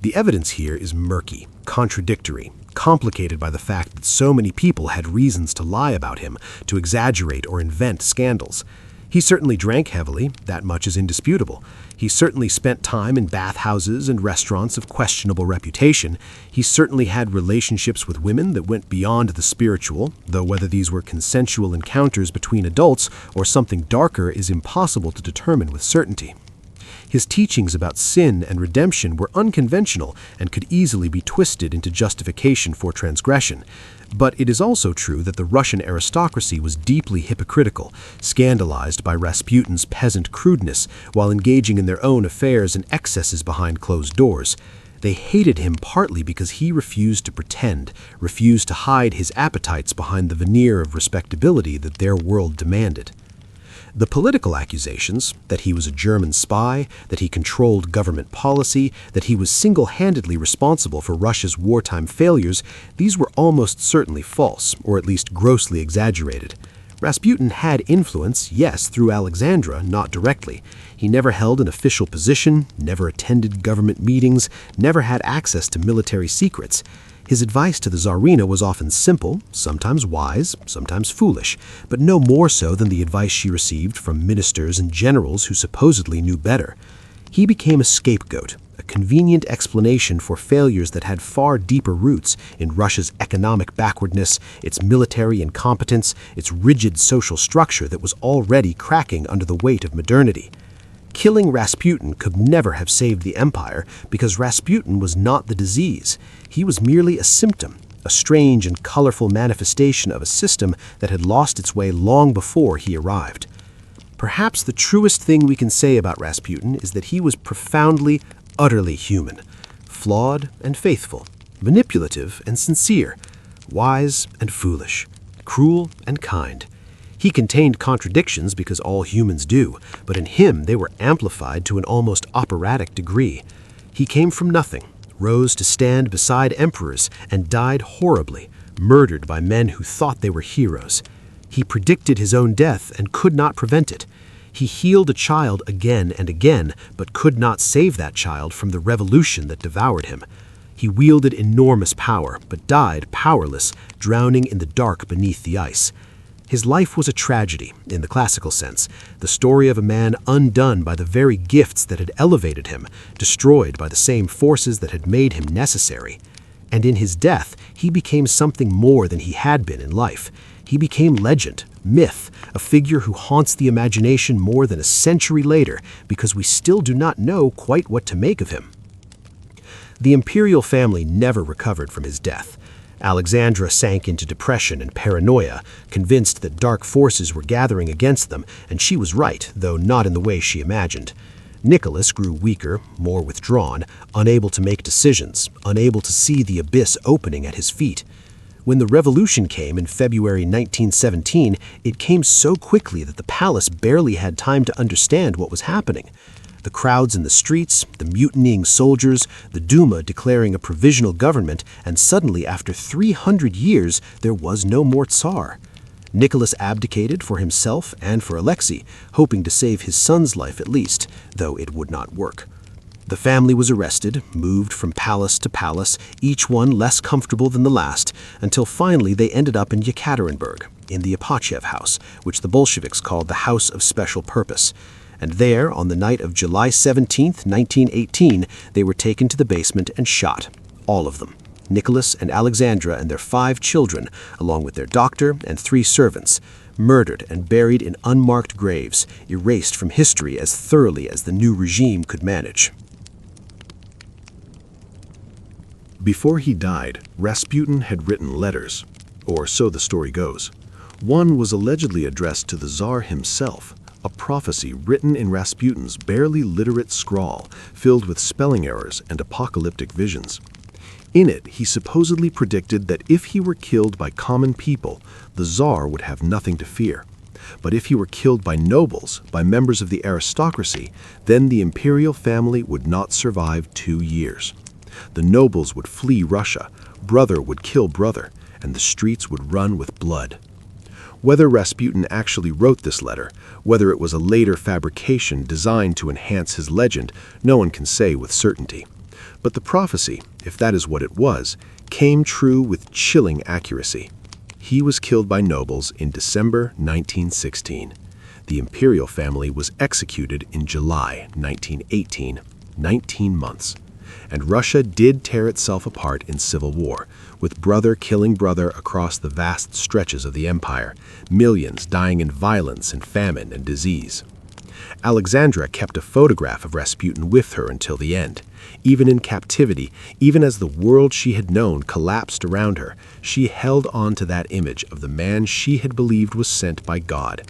Speaker 3: The evidence here is murky, contradictory,
Speaker 2: complicated by the fact that so many people had reasons to lie about him, to exaggerate or invent scandals. He certainly drank heavily, that much is indisputable. He certainly spent time in bathhouses and restaurants of questionable reputation. He certainly had relationships with women that went beyond the spiritual, though whether these were consensual encounters between adults or something darker is impossible to determine with certainty. His teachings about sin and redemption were unconventional and could easily be twisted into justification for transgression. But it is also true that the Russian aristocracy was deeply hypocritical, scandalized by Rasputin's peasant crudeness while engaging in their own affairs and excesses behind closed doors. They hated him partly because he refused to pretend, refused to hide his appetites behind the veneer of respectability that their world demanded. The political accusations, that he was a German spy, that he controlled government policy, that he was single-handedly responsible for Russia's wartime failures, these were almost certainly false, or at least grossly exaggerated. Rasputin had influence, yes, through Alexandra, not directly. He never held an official position, never attended government meetings, never had access to military secrets. His advice to the Tsarina was often simple, sometimes wise, sometimes foolish, but no more so than the advice she received from ministers and generals who supposedly knew better. He became a scapegoat, a convenient explanation for failures that had far deeper roots in Russia's economic backwardness, its military incompetence, its rigid social structure that was already cracking under the weight of modernity. Killing Rasputin could never have saved the empire because Rasputin was not the disease. He was merely a symptom, a strange and colorful manifestation of a system that had lost its way long before he arrived. Perhaps the truest thing we can say about Rasputin is that he was profoundly, utterly human, flawed and faithful, manipulative and sincere, wise and foolish, cruel and kind. He contained contradictions because all humans do, but in him they were amplified to an almost operatic degree. He came from nothing, rose to stand beside emperors, and died horribly, murdered by men who thought they were heroes. He predicted his own death and could not prevent it. He healed a child again and again, but could not save that child from the revolution that devoured him. He wielded enormous power, but died powerless, drowning in the dark beneath the ice. His life was a tragedy, in the classical sense, the story of a man undone by the very gifts that had elevated him, destroyed by the same forces that had made him necessary. And in his death, he became something more than he had been in life. He became legend, myth, a figure who haunts the imagination more than a century later because we still do not know quite what to make of him. The imperial family never recovered from his death. Alexandra sank into depression and paranoia, convinced that dark forces were gathering against them, and she was right, though not in the way she imagined. Nicholas grew weaker, more withdrawn, unable to make decisions, unable to see the abyss opening at his feet. When the revolution came in February 1917, it came so quickly that the palace barely had time to understand what was happening. The crowds in the streets, the mutinying soldiers, the Duma declaring a provisional government, and suddenly, after 300 years, there was no more Tsar. Nicholas abdicated for himself and for Alexei, hoping to save his son's life at least, though it would not work. The family was arrested, moved from palace to palace, each one less comfortable than the last, until finally they ended up in Yekaterinburg, in the Apachev house, which the Bolsheviks called the House of Special Purpose. And there, on the night of July 17, 1918, they were taken to the basement and shot, all of them, Nicholas and Alexandra and their 5 children, along with their doctor and 3 servants, murdered and buried in unmarked graves, erased from history as thoroughly as the new regime could manage. Before he died, Rasputin had written letters, or so the story goes. One was allegedly addressed to the Tsar himself, a prophecy written in Rasputin's barely literate scrawl, filled with spelling errors and apocalyptic visions. In it, he supposedly predicted that if he were killed by common people, the Tsar would have nothing to fear. But if he were killed by nobles, by members of the aristocracy, then the imperial family would not survive 2 years. The nobles would flee Russia, brother would kill brother, and the streets would run with blood. Whether Rasputin actually wrote this letter, whether it was a later fabrication designed to enhance his legend, no one can say with certainty. But the prophecy, if that is what it was, came true with chilling accuracy. He was killed by nobles in December 1916. The imperial family was executed in July 1918, 19 months. And Russia did tear itself apart in civil war, with brother killing brother across the vast stretches of the empire, millions dying in violence and famine and disease. Alexandra kept a photograph of Rasputin with her until the end. Even in captivity, even as the world she had known collapsed around her, she held on to that image of the man she had believed was sent by God.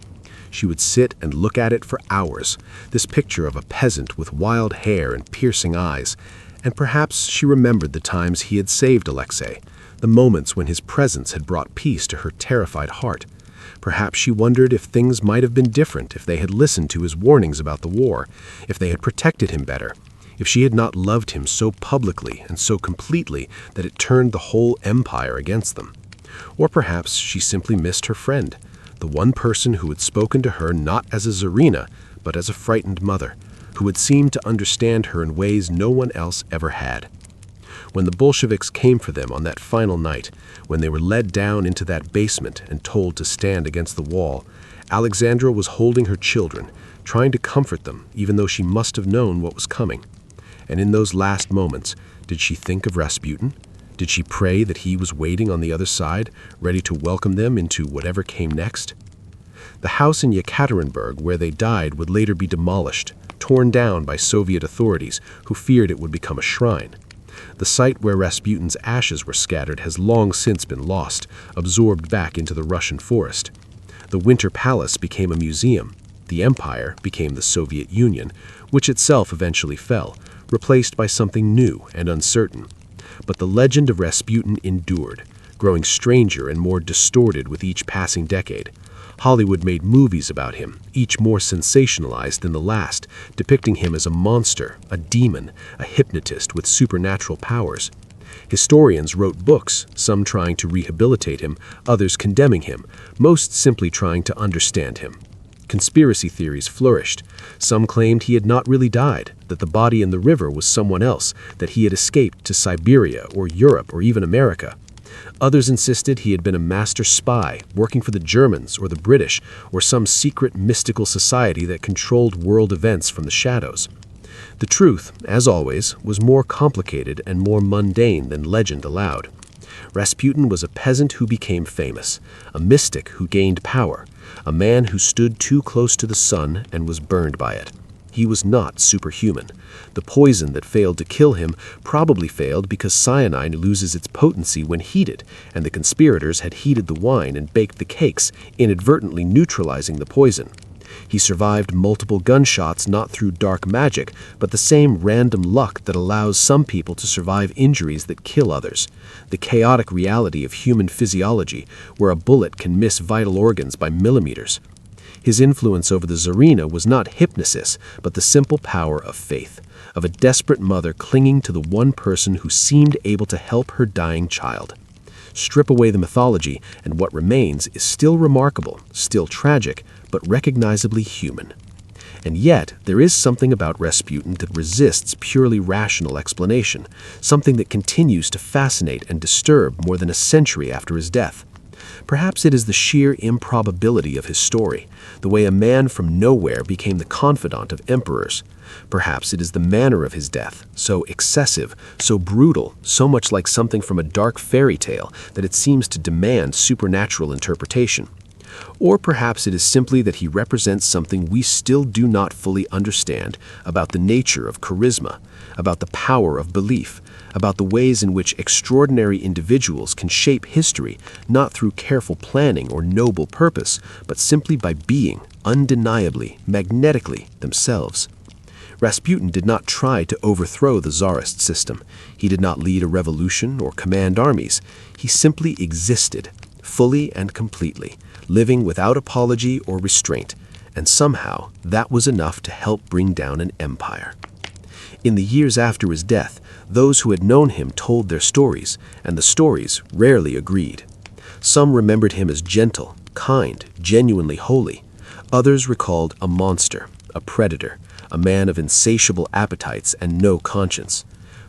Speaker 2: She would sit and look at it for hours, this picture of a peasant with wild hair and piercing eyes, and perhaps she remembered the times he had saved Alexei, the moments when his presence had brought peace to her terrified heart. Perhaps she wondered if things might have been different if they had listened to his warnings about the war, if they had protected him better, if she had not loved him so publicly and so completely that it turned the whole empire against them. Or perhaps she simply missed her friend, the one person who had spoken to her not as a Tsarina, but as a frightened mother, who had seemed to understand her in ways no one else ever had. When the Bolsheviks came for them on that final night, when they were led down into that basement and told to stand against the wall, Alexandra was holding her children, trying to comfort them, even though she must have known what was coming. And in those last moments, did she think of Rasputin? Did she pray that he was waiting on the other side, ready to welcome them into whatever came next? The house in Yekaterinburg where they died would later be demolished, torn down by Soviet authorities who feared it would become a shrine. The site where Rasputin's ashes were scattered has long since been lost, absorbed back into the Russian forest. The Winter Palace became a museum. The empire became the Soviet Union, which itself eventually fell, replaced by something new and uncertain. But the legend of Rasputin endured, growing stranger and more distorted with each passing decade. Hollywood made movies about him, each more sensationalized than the last, depicting him as a monster, a demon, a hypnotist with supernatural powers. Historians wrote books, some trying to rehabilitate him, others condemning him, most simply trying to understand him. Conspiracy theories flourished. Some claimed he had not really died, that the body in the river was someone else, that he had escaped to Siberia or Europe or even America. Others insisted he had been a master spy, working for the Germans or the British, or some secret mystical society that controlled world events from the shadows. The truth, as always, was more complicated and more mundane than legend allowed. Rasputin was a peasant who became famous, a mystic who gained power, a man who stood too close to the sun and was burned by it. He was not superhuman. The poison that failed to kill him probably failed because cyanide loses its potency when heated, and the conspirators had heated the wine and baked the cakes, inadvertently neutralizing the poison. He survived multiple gunshots not through dark magic, but the same random luck that allows some people to survive injuries that kill others. The chaotic reality of human physiology, where a bullet can miss vital organs by millimeters. His influence over the Tsarina was not hypnosis, but the simple power of faith, of a desperate mother clinging to the one person who seemed able to help her dying child. Strip away the mythology, and what remains is still remarkable, still tragic, but recognizably human. And yet, there is something about Rasputin that resists purely rational explanation, something that continues to fascinate and disturb more than a century after his death. Perhaps it is the sheer improbability of his story, the way a man from nowhere became the confidant of emperors. Perhaps it is the manner of his death, so excessive, so brutal, so much like something from a dark fairy tale that it seems to demand supernatural interpretation. Or perhaps it is simply that he represents something we still do not fully understand about the nature of charisma, about the power of belief, about the ways in which extraordinary individuals can shape history, not through careful planning or noble purpose, but simply by being, undeniably, magnetically, themselves. Rasputin did not try to overthrow the Tsarist system. He did not lead a revolution or command armies. He simply existed, fully and completely, living without apology or restraint, and somehow that was enough to help bring down an empire. In the years after his death, those who had known him told their stories, and the stories rarely agreed. Some remembered him as gentle, kind, genuinely holy. Others recalled a monster, a predator, a man of insatiable appetites and no conscience.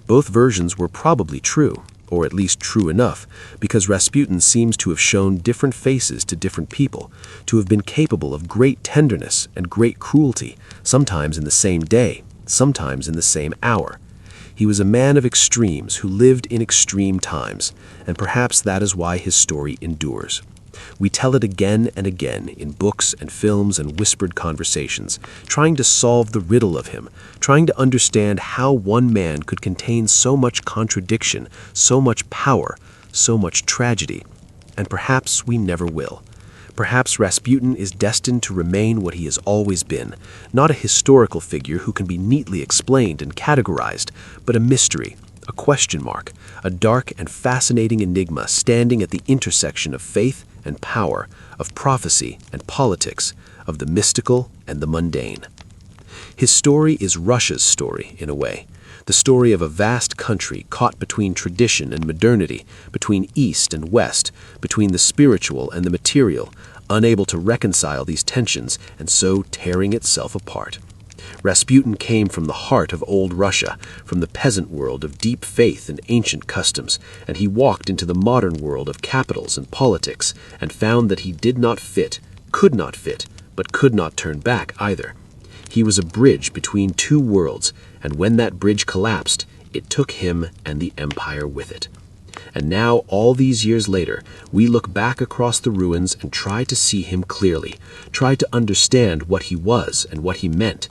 Speaker 2: Both versions were probably true, or at least true enough, because Rasputin seems to have shown different faces to different people, to have been capable of great tenderness and great cruelty, sometimes in the same day, sometimes in the same hour. He was a man of extremes who lived in extreme times, and perhaps that is why his story endures. We tell it again and again in books and films and whispered conversations, trying to solve the riddle of him, trying to understand how one man could contain so much contradiction, so much power, so much tragedy. And perhaps we never will. Perhaps Rasputin is destined to remain what he has always been, not a historical figure who can be neatly explained and categorized, but a mystery, a question mark, a dark and fascinating enigma standing at the intersection of faith and power, of prophecy and politics, of the mystical and the mundane. His story is Russia's story, in a way, the story of a vast country caught between tradition and modernity, between East and West, between the spiritual and the material, unable to reconcile these tensions and so tearing itself apart. Rasputin came from the heart of old Russia, from the peasant world of deep faith and ancient customs, and he walked into the modern world of capitals and politics, and found that he did not fit, but could not turn back either. He was a bridge between two worlds, and when that bridge collapsed, it took him and the empire with it. And now, all these years later, we look back across the ruins and try to see him clearly, try to understand what he was and what he meant.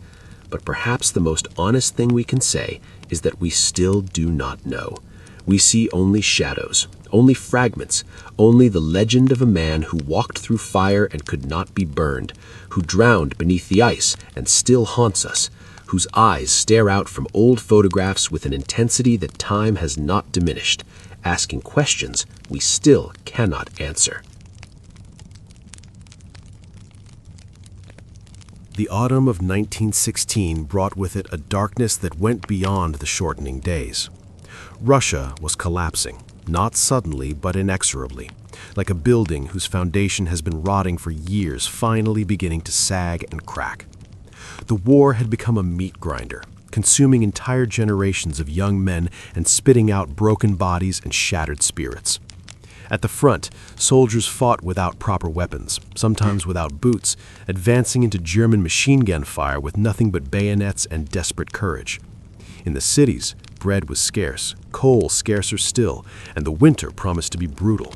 Speaker 2: But perhaps the most honest thing we can say is that we still do not know. We see only shadows, only fragments, only the legend of a man who walked through fire and could not be burned, who drowned beneath the ice and still haunts us, whose eyes stare out from old photographs with an intensity that time has not diminished, asking questions we still cannot answer.
Speaker 3: The autumn of 1916 brought with it a darkness that went beyond the shortening days. Russia was collapsing, not suddenly but inexorably, like a building whose foundation has been rotting for years finally beginning to sag and crack. The war had become a meat grinder, consuming entire generations of young men and spitting out broken bodies and shattered spirits. At the front, soldiers fought without proper weapons, sometimes without boots, advancing into German machine gun fire with nothing but bayonets and desperate courage. In the cities, bread was scarce, coal scarcer still, and the winter promised to be brutal.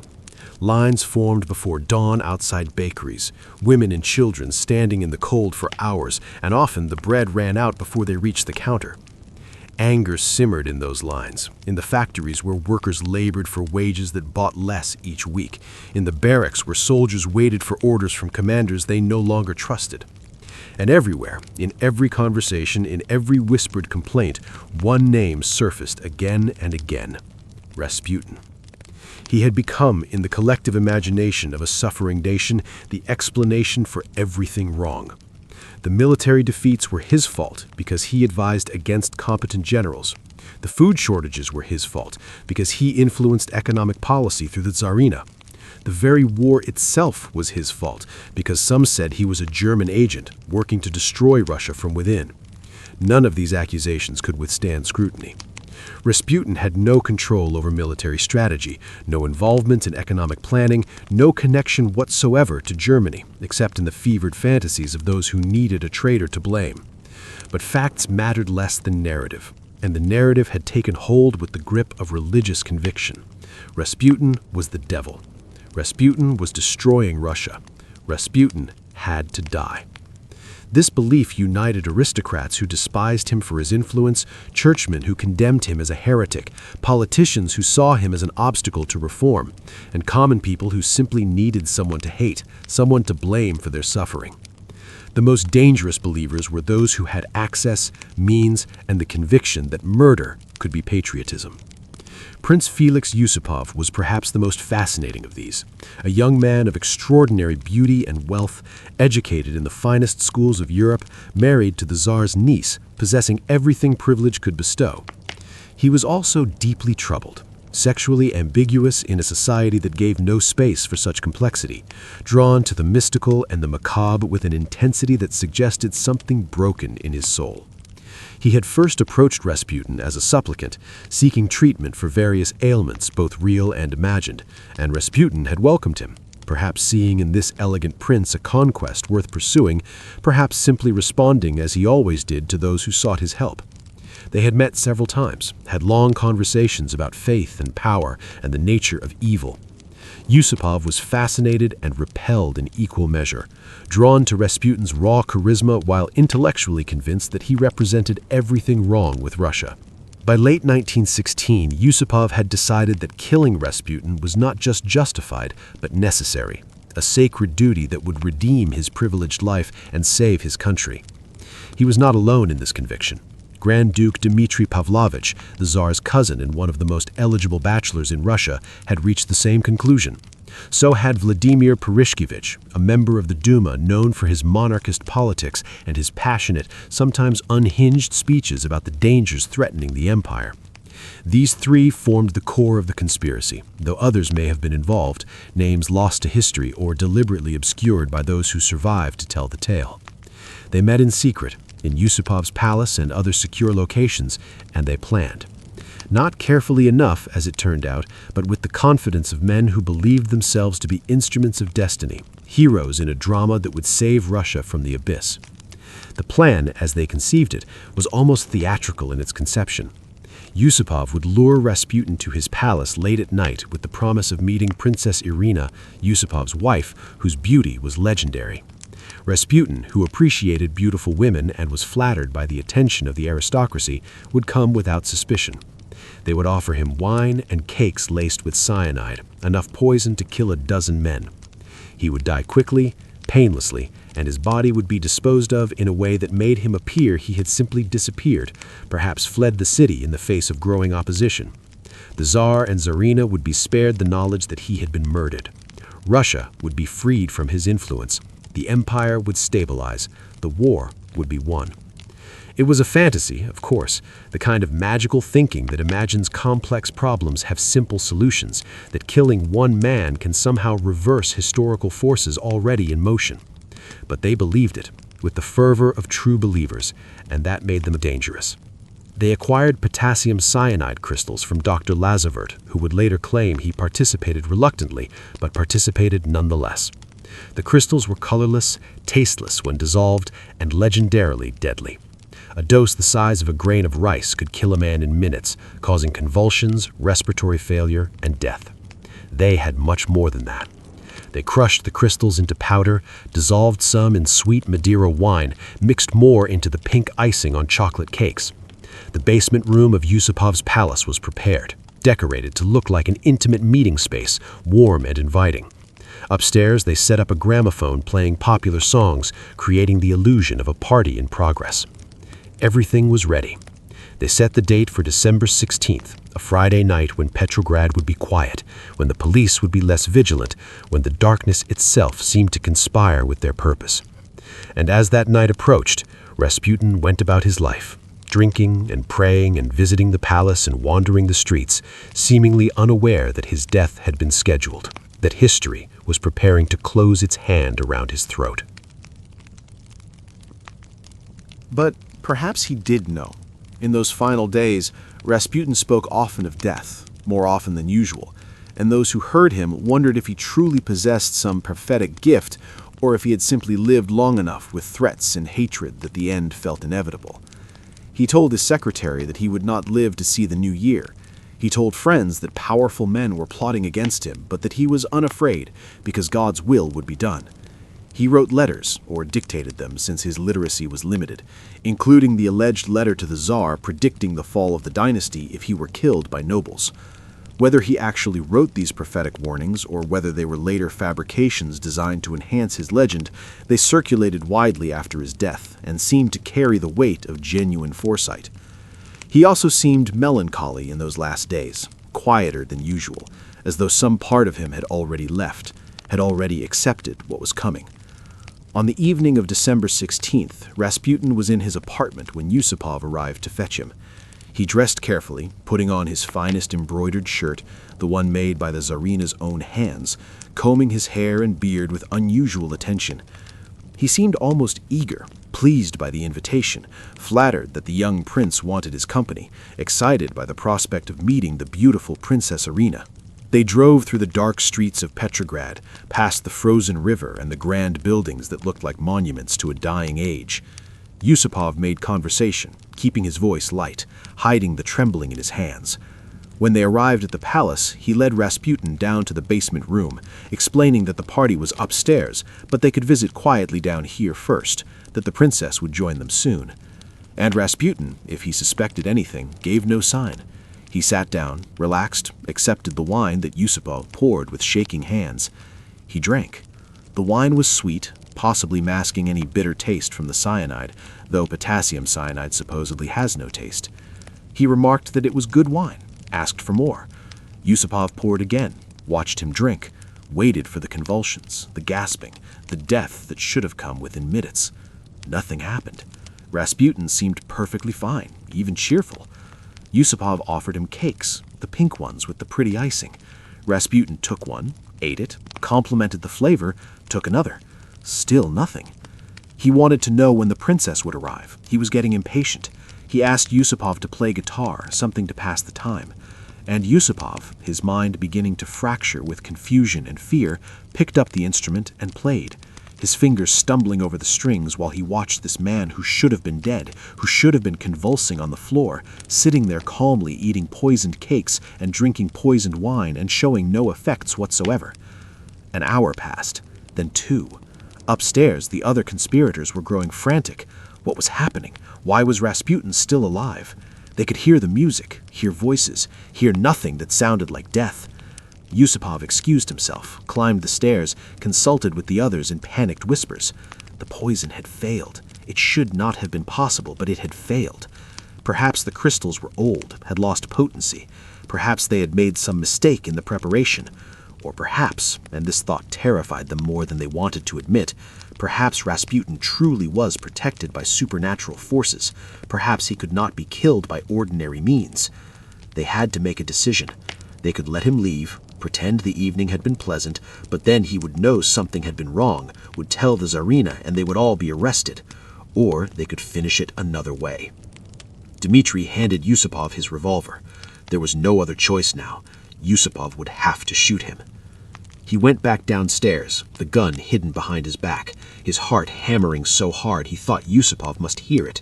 Speaker 3: Lines formed before dawn outside bakeries, women and children standing in the cold for hours, and often the bread ran out before they reached the counter. Anger simmered in those lines, in the factories where workers labored for wages that bought less each week, in the barracks where soldiers waited for orders from commanders they no longer trusted. And everywhere, in every conversation, in every whispered complaint, one name surfaced again and again: Rasputin. He had become, in the collective imagination of a suffering nation, the explanation for everything wrong. The military defeats were his fault because he advised against competent generals. The food shortages were his fault because he influenced economic policy through the Tsarina. The very war itself was his fault because some said he was a German agent working to destroy Russia from within. None of these accusations could withstand scrutiny. Rasputin had no control over military strategy, no involvement in economic planning, no connection whatsoever to Germany, except in the fevered fantasies of those who needed a traitor to blame. But facts mattered less than narrative, and the narrative had taken hold with the grip of religious conviction. Rasputin was the devil. Rasputin was destroying Russia. Rasputin had to die. This belief united aristocrats who despised him for his influence, churchmen who condemned him as a heretic, politicians who saw him as an obstacle to reform, and common people who simply needed someone to hate, someone to blame for their suffering. The most dangerous believers were those who had access, means, and the conviction that murder could be patriotism. Prince Felix Yusupov was perhaps the most fascinating of these, a young man of extraordinary beauty and wealth, educated in the finest schools of Europe, married to the Tsar's niece, possessing everything privilege could bestow. He was also deeply troubled, sexually ambiguous in a society that gave no space for such complexity, drawn to the mystical and the macabre with an intensity that suggested something broken in his soul.
Speaker 2: He had first approached Rasputin as a supplicant, seeking treatment for various ailments, both real and imagined, and Rasputin had welcomed him, perhaps seeing in this elegant prince a conquest worth pursuing, perhaps simply responding as he always did to those who sought his help. They had met several times, had long conversations about faith and power and the nature of evil. Yusupov was fascinated and repelled in equal measure, drawn to Rasputin's raw charisma while intellectually convinced that he represented everything wrong with Russia. By late 1916, Yusupov had decided that killing Rasputin was not just justified, but necessary, a sacred duty that would redeem his privileged life and save his country. He was not alone in this conviction. Grand Duke Dmitry Pavlovich, the Tsar's cousin and one of the most eligible bachelors in Russia, had reached the same conclusion. So had Vladimir Purishkevich, a member of the Duma known for his monarchist politics and his passionate, sometimes unhinged speeches about the dangers threatening the empire. These three formed the core of the conspiracy, though others may have been involved, names lost to history or deliberately obscured by those who survived to tell the tale. They met in secret, in Yusupov's palace and other secure locations, and they planned. Not carefully enough, as it turned out, but with the confidence of men who believed themselves to be instruments of destiny, heroes in a drama that would save Russia from the abyss. The plan, as they conceived it, was almost theatrical in its conception. Yusupov would lure Rasputin to his palace late at night with the promise of meeting Princess Irina, Yusupov's wife, whose beauty was legendary. Rasputin, who appreciated beautiful women and was flattered by the attention of the aristocracy, would come without suspicion. They would offer him wine and cakes laced with cyanide, enough poison to kill a dozen men. He would die quickly, painlessly, and his body would be disposed of in a way that made him appear he had simply disappeared, perhaps fled the city in the face of growing opposition. The Tsar and Tsarina would be spared the knowledge that he had been murdered. Russia would be freed from his influence. The empire would stabilize. The war would be won. It was a fantasy, of course, the kind of magical thinking that imagines complex problems have simple solutions, that killing one man can somehow reverse historical forces already in motion. But they believed it, with the fervor of true believers, and that made them dangerous. They acquired potassium cyanide crystals from Dr. Lazavert, who would later claim he participated reluctantly, but participated nonetheless. The crystals were colorless, tasteless when dissolved, and legendarily deadly. A dose the size of a grain of rice could kill a man in minutes, causing convulsions, respiratory failure, and death. They had much more than that. They crushed the crystals into powder, dissolved some in sweet Madeira wine, mixed more into the pink icing on chocolate cakes. The basement room of Yusupov's palace was prepared, decorated to look like an intimate meeting space, warm and inviting. Upstairs, they set up a gramophone playing popular songs, creating the illusion of a party in progress. Everything was ready. They set the date for December 16th, a Friday night when Petrograd would be quiet, when the police would be less vigilant, when the darkness itself seemed to conspire with their purpose. And as that night approached, Rasputin went about his life, drinking and praying and visiting the palace and wandering the streets, seemingly unaware that his death had been scheduled, that history was preparing to close its hand around his throat.
Speaker 1: But perhaps he did know. In those final days, Rasputin spoke often of death, more often than usual, and those who heard him wondered if he truly possessed some prophetic gift or if he had simply lived long enough with threats and hatred that the end felt inevitable. He told his secretary that he would not live to see the new year. He told friends that powerful men were plotting against him, but that he was unafraid because God's will would be done. He wrote letters, or dictated them since his literacy was limited, including the alleged letter to the Tsar predicting the fall of the dynasty if he were killed by nobles. Whether he actually wrote these prophetic warnings or whether they were later fabrications designed to enhance his legend, they circulated widely after his death and seemed to carry the weight of genuine foresight. He also seemed melancholy in those last days, quieter than usual, as though some part of him had already left, had already accepted what was coming. On the evening of December 16th, Rasputin was in his apartment when Yusupov arrived to fetch him. He dressed carefully, putting on his finest embroidered shirt, the one made by the Tsarina's own hands, combing his hair and beard with unusual attention.
Speaker 4: He seemed almost eager, pleased by the invitation, flattered that the young prince wanted his company, excited by the prospect of meeting the beautiful Princess Irina. They drove through the dark streets of Petrograd, past the frozen river and the grand buildings that looked like monuments to a dying age. Yusupov made conversation, keeping his voice light, hiding the trembling in his hands. When they arrived at the palace, he led Rasputin down to the basement room, explaining that the party was upstairs, but they could visit quietly down here first, that the princess would join them soon. And Rasputin, if he suspected anything, gave no sign. He sat down, relaxed, accepted the wine that Yusupov poured with shaking hands. He drank. The wine was sweet, possibly masking any bitter taste from the cyanide, though potassium cyanide supposedly has no taste. He remarked that it was good wine, asked for more. Yusupov poured again, watched him drink, waited for the convulsions, the gasping, the death that should have come within minutes. Nothing happened. Rasputin seemed perfectly fine, even cheerful. Yusupov offered him cakes, the pink ones with the pretty icing. Rasputin took one, ate it, complimented the flavor, took another. Still nothing. He wanted to know when the princess would arrive. He was getting impatient. He asked Yusupov to play guitar, something to pass the time. And Yusupov, his mind beginning to fracture with confusion and fear, picked up the instrument and played, his fingers stumbling over the strings while he watched this man who should have been dead, who should have been convulsing on the floor, sitting there calmly eating poisoned cakes and drinking poisoned wine and showing no effects whatsoever. An hour passed, then 2. Upstairs, the other conspirators were growing frantic. What was happening? Why was Rasputin still alive? They could hear the music, hear voices, hear nothing that sounded like death. Yusupov excused himself, climbed the stairs, consulted with the others in panicked whispers. The poison had failed. It should not have been possible, but it had failed. Perhaps the crystals were old, had lost potency. Perhaps they had made some mistake in the preparation. Or perhaps, and this thought terrified them more than they wanted to admit, perhaps Rasputin truly was protected by supernatural forces. Perhaps he could not be killed by ordinary means. They had to make a decision. They could let him leave, pretend the evening had been pleasant, but then he would know something had been wrong, would tell the Tsarina, and they would all be arrested. Or they could finish it another way. Dmitri handed Yusupov his revolver. There was no other choice now. Yusupov would have to shoot him. He went back downstairs, the gun hidden behind his back, his heart hammering so hard he thought Yusupov must hear it.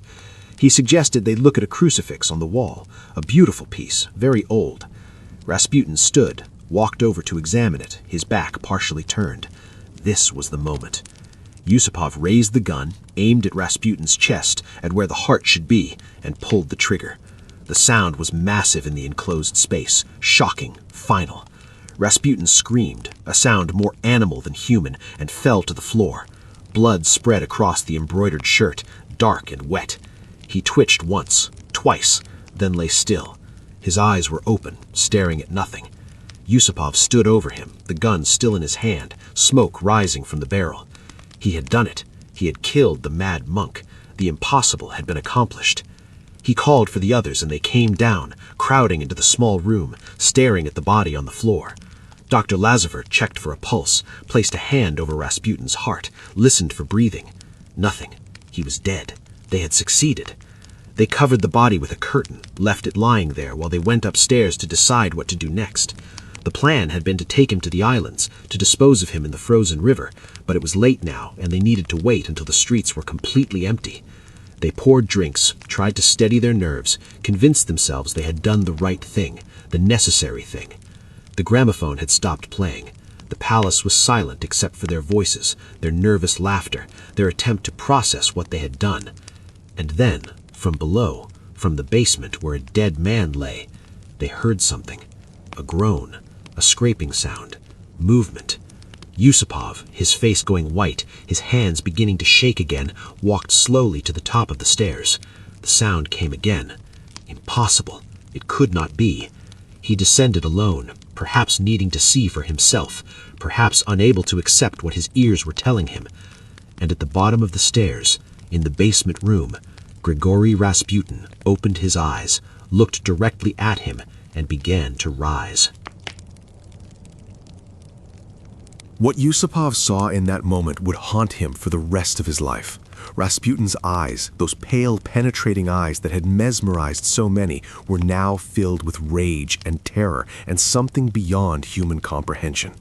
Speaker 4: He suggested they look at a crucifix on the wall, a beautiful piece, very old. Rasputin stood, walked over to examine it, his back partially turned. This was the moment. Yusupov raised the gun, aimed at Rasputin's chest, at where the heart should be, and pulled the trigger. The sound was massive in the enclosed space, shocking, final. Rasputin screamed, a sound more animal than human, and fell to the floor. Blood spread across the embroidered shirt, dark and wet. He twitched once, twice, then lay still. His eyes were open, staring at nothing. Yusupov stood over him, the gun still in his hand, smoke rising from the barrel. He had done it. He had killed the mad monk. The impossible had been accomplished. He called for the others, and they came down, crowding into the small room, staring at the body on the floor. Dr. Lazaver checked for a pulse, placed a hand over Rasputin's heart, listened for breathing. Nothing. He was dead. They had succeeded. They covered the body with a curtain, left it lying there while they went upstairs to decide what to do next. The plan had been to take him to the islands, to dispose of him in the frozen river, but it was late now, and they needed to wait until the streets were completely empty. They poured drinks, tried to steady their nerves, convinced themselves they had done the right thing, the necessary thing. The gramophone had stopped playing. The palace was silent except for their voices, their nervous laughter, their attempt to process what they had done. And then, from below, from the basement where a dead man lay, they heard something. A groan, a scraping sound, movement. Yusupov, his face going white, his hands beginning to shake again, walked slowly to the top of the stairs. The sound came again. Impossible. It could not be. He descended alone, perhaps needing to see for himself, perhaps unable to accept what his ears were telling him. And at the bottom of the stairs, in the basement room, Grigori Rasputin opened his eyes, looked directly at him, and began to rise.
Speaker 2: What Yusupov saw in that moment would haunt him for the rest of his life. Rasputin's eyes, those pale, penetrating eyes that had mesmerized so many, were now filled with rage and terror and something beyond human comprehension.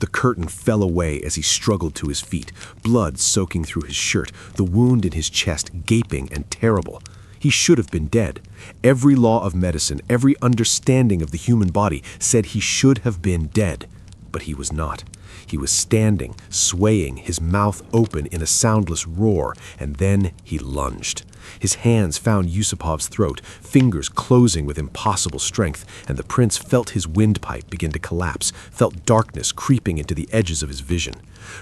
Speaker 2: The curtain fell away as he struggled to his feet, blood soaking through his shirt, the wound in his chest gaping and terrible. He should have been dead. Every law of medicine, every understanding of the human body said he should have been dead. But he was not. He was standing, swaying, his mouth open in a soundless roar, and then he lunged. His hands found Yusupov's throat, fingers closing with impossible strength, and the prince felt his windpipe begin to collapse, felt darkness creeping into the edges of his vision.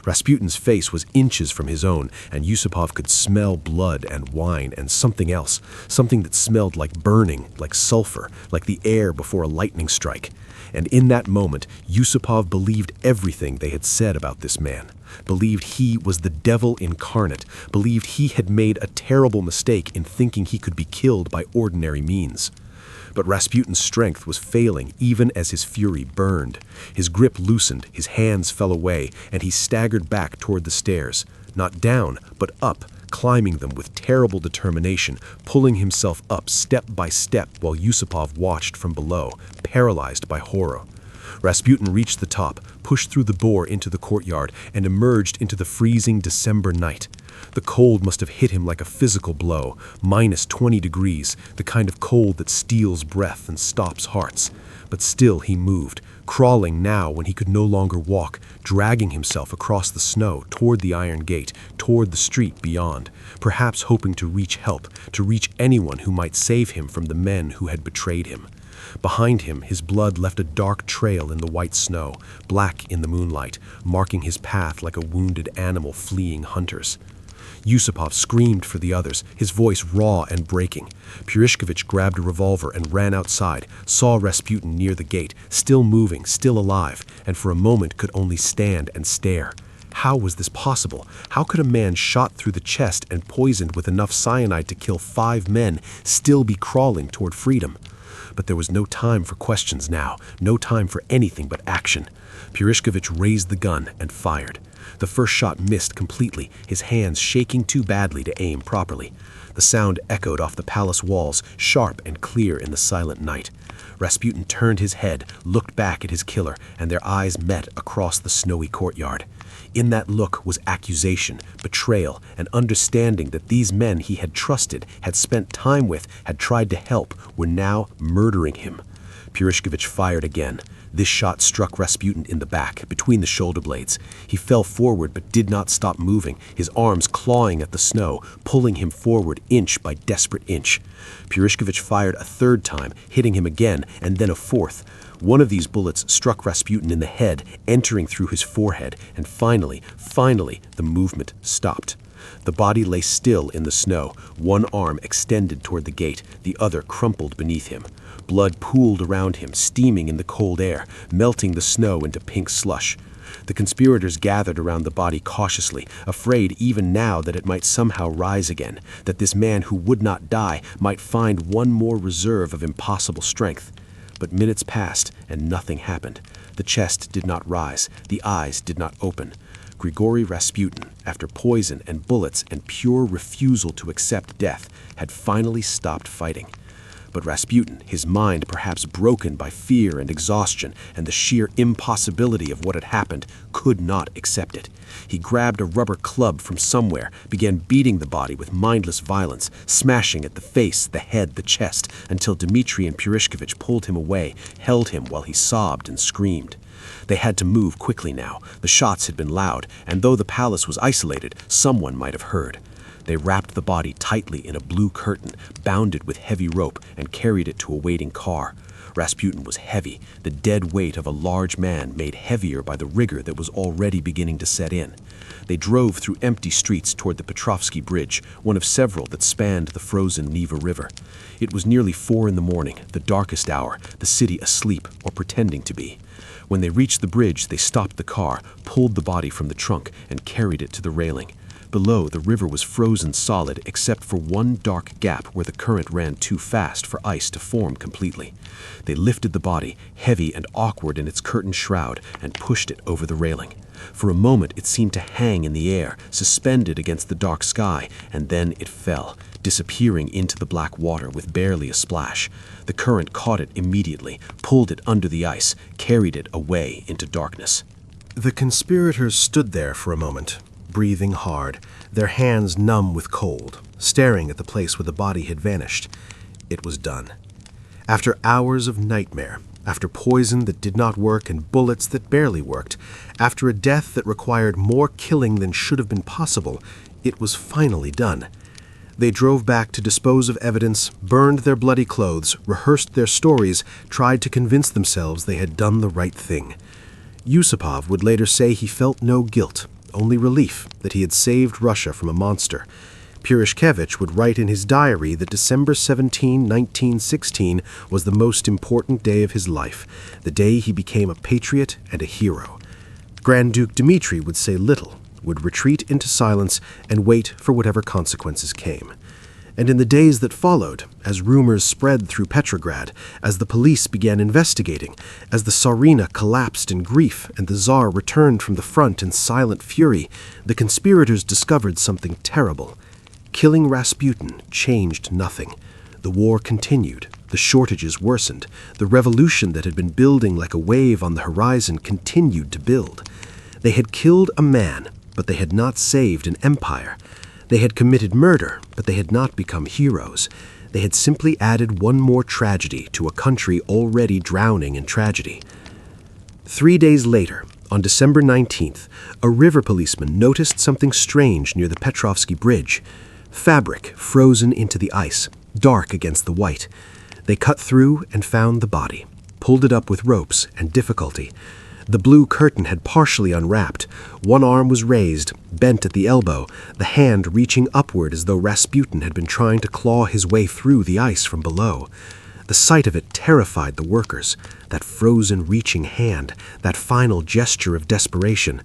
Speaker 2: Rasputin's face was inches from his own, and Yusupov could smell blood and wine and something else, something that smelled like burning, like sulfur, like the air before a lightning strike. And in that moment, Yusupov believed everything they had said about this man, believed he was the devil incarnate, believed he had made a terrible mistake in thinking he could be killed by ordinary means. But Rasputin's strength was failing even as his fury burned. His grip loosened, his hands fell away, and he staggered back toward the stairs, not down, but up, climbing them with terrible determination, pulling himself up step by step while Yusupov watched from below, paralyzed by horror. Rasputin reached the top, pushed through the door into the courtyard, and emerged into the freezing December night. The cold must have hit him like a physical blow, -20 degrees, the kind of cold that steals breath and stops hearts. But still he moved, crawling now when he could no longer walk, dragging himself across the snow toward the iron gate, toward the street beyond, perhaps hoping to reach help, to reach anyone who might save him from the men who had betrayed him. Behind him, his blood left a dark trail in the white snow, black in the moonlight, marking his path like a wounded animal fleeing hunters. Yusupov screamed for the others, his voice raw and breaking. Purishkevich grabbed a revolver and ran outside, saw Rasputin near the gate, still moving, still alive, and for a moment could only stand and stare. How was this possible? How could a man shot through the chest and poisoned with enough cyanide to kill 5 men still be crawling toward freedom? But there was no time for questions now, no time for anything but action. Purishkevich raised the gun and fired. The first shot missed completely, his hands shaking too badly to aim properly. The sound echoed off the palace walls, sharp and clear in the silent night. Rasputin turned his head, looked back at his killer, and their eyes met across the snowy courtyard. In that look was accusation, betrayal, and understanding that these men he had trusted, had spent time with, had tried to help, were now murdering him. Purishkevich fired again. This shot struck Rasputin in the back, between the shoulder blades. He fell forward but did not stop moving, his arms clawing at the snow, pulling him forward inch by desperate inch. Purishkevich fired a third time, hitting him again, and then a fourth. One of these bullets struck Rasputin in the head, entering through his forehead, and finally, the movement stopped. The body lay still in the snow, one arm extended toward the gate, the other crumpled beneath him. Blood pooled around him, steaming in the cold air, melting the snow into pink slush. The conspirators gathered around the body cautiously, afraid even now that it might somehow rise again, that this man who would not die might find one more reserve of impossible strength. But minutes passed, and nothing happened. The chest did not rise, the eyes did not open. Grigori Rasputin, after poison and bullets and pure refusal to accept death, had finally stopped fighting. But Rasputin, his mind perhaps broken by fear and exhaustion and the sheer impossibility of what had happened, could not accept it. He grabbed a rubber club from somewhere, began beating the body with mindless violence, smashing at the face, the head, the chest, until Dmitri and Purishkevich pulled him away, held him while he sobbed and screamed. They had to move quickly now. The shots had been loud, and though the palace was isolated, someone might have heard. They wrapped the body tightly in a blue curtain, bound it with heavy rope, and carried it to a waiting car. Rasputin was heavy, the dead weight of a large man made heavier by the rigor that was already beginning to set in. They drove through empty streets toward the Petrovsky Bridge, one of several that spanned the frozen Neva River. It was nearly 4 a.m, the darkest hour, the city asleep or pretending to be. When they reached the bridge, they stopped the car, pulled the body from the trunk, and carried it to the railing. Below, the river was frozen solid except for one dark gap where the current ran too fast for ice to form completely. They lifted the body, heavy and awkward in its curtained shroud, and pushed it over the railing.
Speaker 4: For a moment it seemed to hang in the air, suspended against the dark sky, and then it fell, disappearing into the black water with barely a splash. The current caught it immediately, pulled it under the ice, carried it away into darkness.
Speaker 2: The conspirators stood there for a moment, breathing hard, their hands numb with cold, staring at the place where the body had vanished. It was done. After hours of nightmare, after poison that did not work and bullets that barely worked, after a death that required more killing than should have been possible, it was finally done. They drove back to dispose of evidence, burned their bloody clothes, rehearsed their stories, tried to convince themselves they had done the right thing. Yusupov would later say he felt no guilt, only relief that he had saved Russia from a monster. Purishkevich would write in his diary that December 17, 1916 was the most important day of his life, the day he became a patriot and a hero. Grand Duke Dmitri would say little, would retreat into silence and wait for whatever consequences came. And in the days that followed, as rumors spread through Petrograd, as the police began investigating, as the Tsarina collapsed in grief and the Tsar returned from the front in silent fury, the conspirators discovered something terrible. Killing Rasputin changed nothing. The war continued, the shortages worsened, the revolution that had been building like a wave on the horizon continued to build. They had killed a man, but they had not saved an empire. They had committed murder, but they had not become heroes. They had simply added one more tragedy to a country already drowning in tragedy. 3 days later, on December 19th, a river policeman noticed something strange near the Petrovsky Bridge. Fabric frozen into the ice, dark against the white. They cut through and found the body, pulled it up with ropes and difficulty. The blue curtain had partially unwrapped. One arm was raised, bent at the elbow, the hand reaching upward as though Rasputin had been trying to claw his way through the ice from below. The sight of it terrified the workers, that frozen reaching hand, that final gesture of desperation.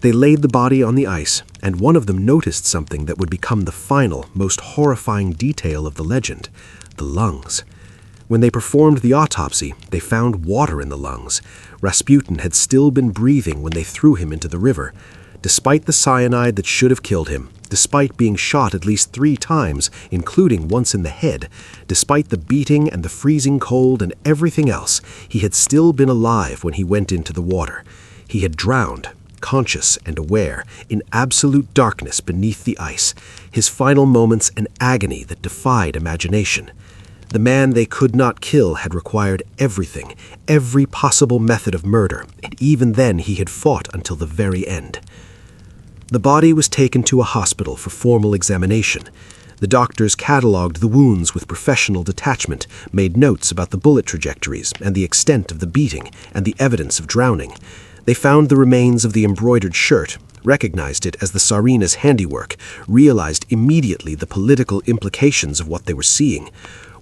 Speaker 2: They laid the body on the ice, and one of them noticed something that would become the final, most horrifying detail of the legend: the lungs. When they performed the autopsy, they found water in the lungs. Rasputin had still been breathing when they threw him into the river. Despite the cyanide that should have killed him, despite being shot at least 3 times, including once in the head, despite the beating and the freezing cold and everything else, he had still been alive when he went into the water. He had drowned, conscious and aware, in absolute darkness beneath the ice, his final moments an agony that defied imagination. The man they could not kill had required everything, every possible method of murder, and even then he had fought until the very end. The body was taken to a hospital for formal examination. The doctors catalogued the wounds with professional detachment, made notes about the bullet trajectories and the extent of the beating and the evidence of drowning. They found the remains of the embroidered shirt, recognized it as the Tsarina's handiwork, realized immediately the political implications of what they were seeing.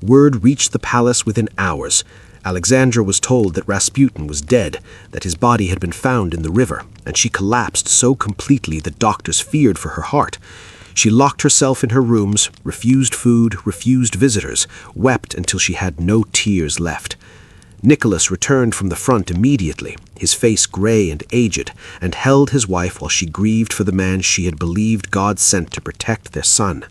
Speaker 2: Word reached the palace within hours. Alexandra was told that Rasputin was dead, that his body had been found in the river, and she collapsed so completely that doctors feared for her heart. She locked herself in her rooms, refused food, refused visitors, wept until she had no tears left. Nicholas returned from the front immediately, his face gray and aged, and held his wife while she grieved for the man she had believed God sent to protect their son.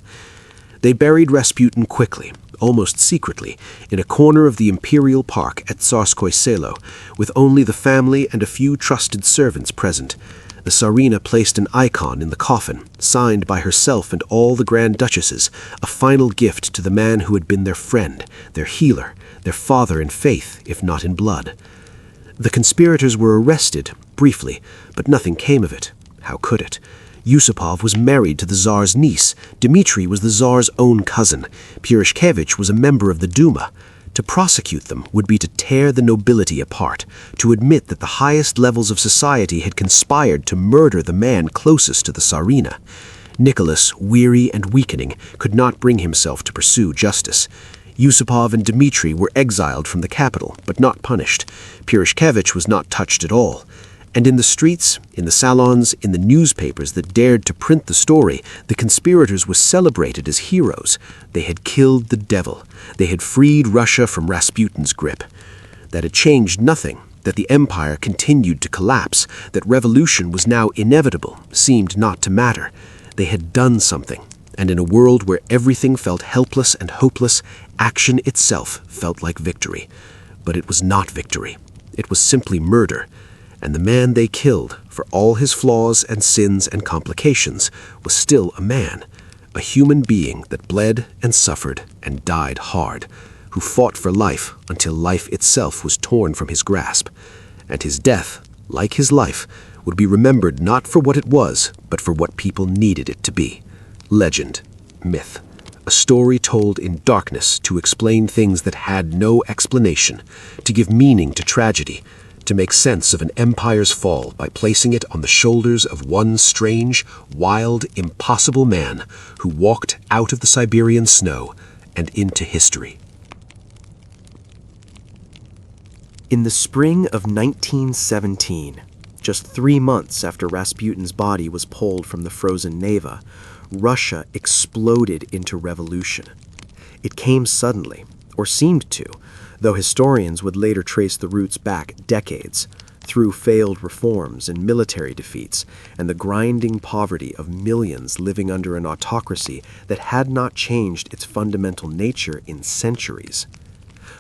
Speaker 2: They buried Rasputin quickly, almost secretly, in a corner of the imperial park at Tsarskoye Selo, with only the family and a few trusted servants present. The Tsarina placed an icon in the coffin, signed by herself and all the Grand Duchesses, a final gift to the man who had been their friend, their healer, their father in faith, if not in blood. The conspirators were arrested, briefly, but nothing came of it. How could it? Yusupov was married to the Tsar's niece. Dmitri was the Tsar's own cousin. Purishkevich was a member of the Duma. To prosecute them would be to tear the nobility apart, to admit that the highest levels of society had conspired to murder the man closest to the Tsarina. Nicholas, weary and weakening, could not bring himself to pursue justice. Yusupov and Dmitri were exiled from the capital, but not punished. Purishkevich was not touched at all. And in the streets, in the salons, in the newspapers that dared to print the story, the conspirators were celebrated as heroes. They had killed the devil. They had freed Russia from Rasputin's grip. That it changed nothing,
Speaker 4: that the empire continued to collapse, that revolution was now inevitable, seemed not to matter. They had done something, and in a world where everything felt helpless and hopeless, action itself felt like victory. But it was not victory. It was simply murder, and the man they killed, for all his flaws and sins and complications, was still a man, a human being that bled and suffered and died hard, who fought for life until life itself was torn from his grasp. And his death, like his life, would be remembered not for what it was, but for what people needed it to be. Legend, myth, a story told in darkness to explain things that had no explanation, to give meaning to tragedy, to make sense of an empire's fall by placing it on the shoulders of one strange, wild, impossible man who walked out of the Siberian snow and into history.
Speaker 1: In the spring of 1917, just 3 months after Rasputin's body was pulled from the frozen Neva, Russia exploded into revolution. It came suddenly, or seemed to, though historians would later trace the roots back decades, through failed reforms and military defeats, and the grinding poverty of millions living under an autocracy that had not changed its fundamental nature in centuries.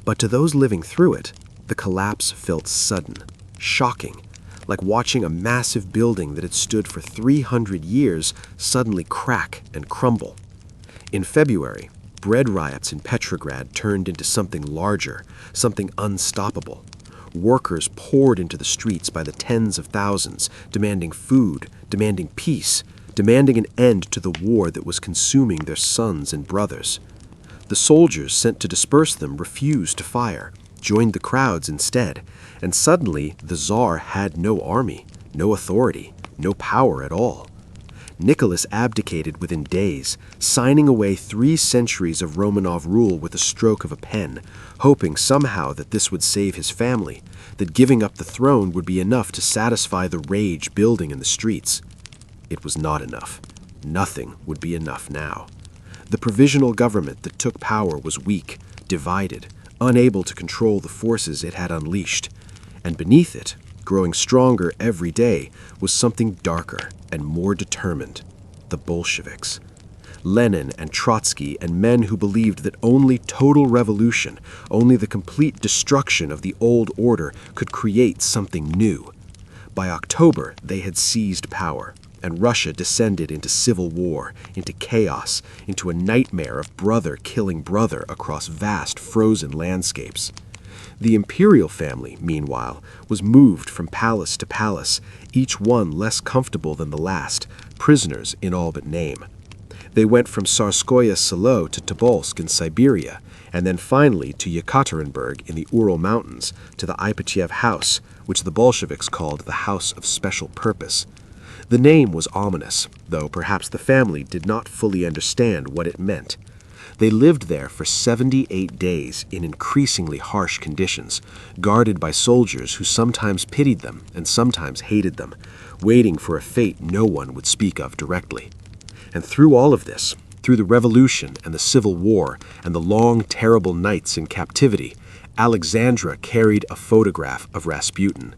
Speaker 1: But to those living through it, the collapse felt sudden, shocking, like watching a massive building that had stood for 300 years suddenly crack and crumble. In February, bread riots in Petrograd turned into something larger, something unstoppable. Workers poured into the streets by the tens of thousands, demanding food, demanding peace, demanding an end to the war that was consuming their sons and brothers. The soldiers sent to disperse them refused to fire, joined the crowds instead, and suddenly the Tsar had no army, no authority, no power at all. Nicholas abdicated within days, signing away 3 centuries of Romanov rule with a stroke of a pen, hoping somehow that this would save his family, that giving up the throne would be enough to satisfy the rage building in the streets. It was not enough. Nothing would be enough now. The provisional government that took power was weak, divided, unable to control the forces it had unleashed. And beneath it, growing stronger every day, was something darker and more determined: the Bolsheviks. Lenin and Trotsky and men who believed that only total revolution, only the complete destruction of the old order could create something new. By October, they had seized power, and Russia descended into civil war, into chaos, into a nightmare of brother killing brother across vast frozen landscapes. The imperial family, meanwhile, was moved from palace to palace, each one less comfortable than the last, prisoners in all but name. They went from Tsarskoye Selo to Tobolsk in Siberia, and then finally to Yekaterinburg in the Ural Mountains, to the Ipatyev House, which the Bolsheviks called the House of Special Purpose. The name was ominous, though perhaps the family did not fully understand what it meant. They lived there for 78 days in increasingly harsh conditions, guarded by soldiers who sometimes pitied them and sometimes hated them, waiting for a fate no one would speak of directly. And through all of this, through the revolution and the civil war and the long, terrible nights in captivity, Alexandra carried a photograph of Rasputin.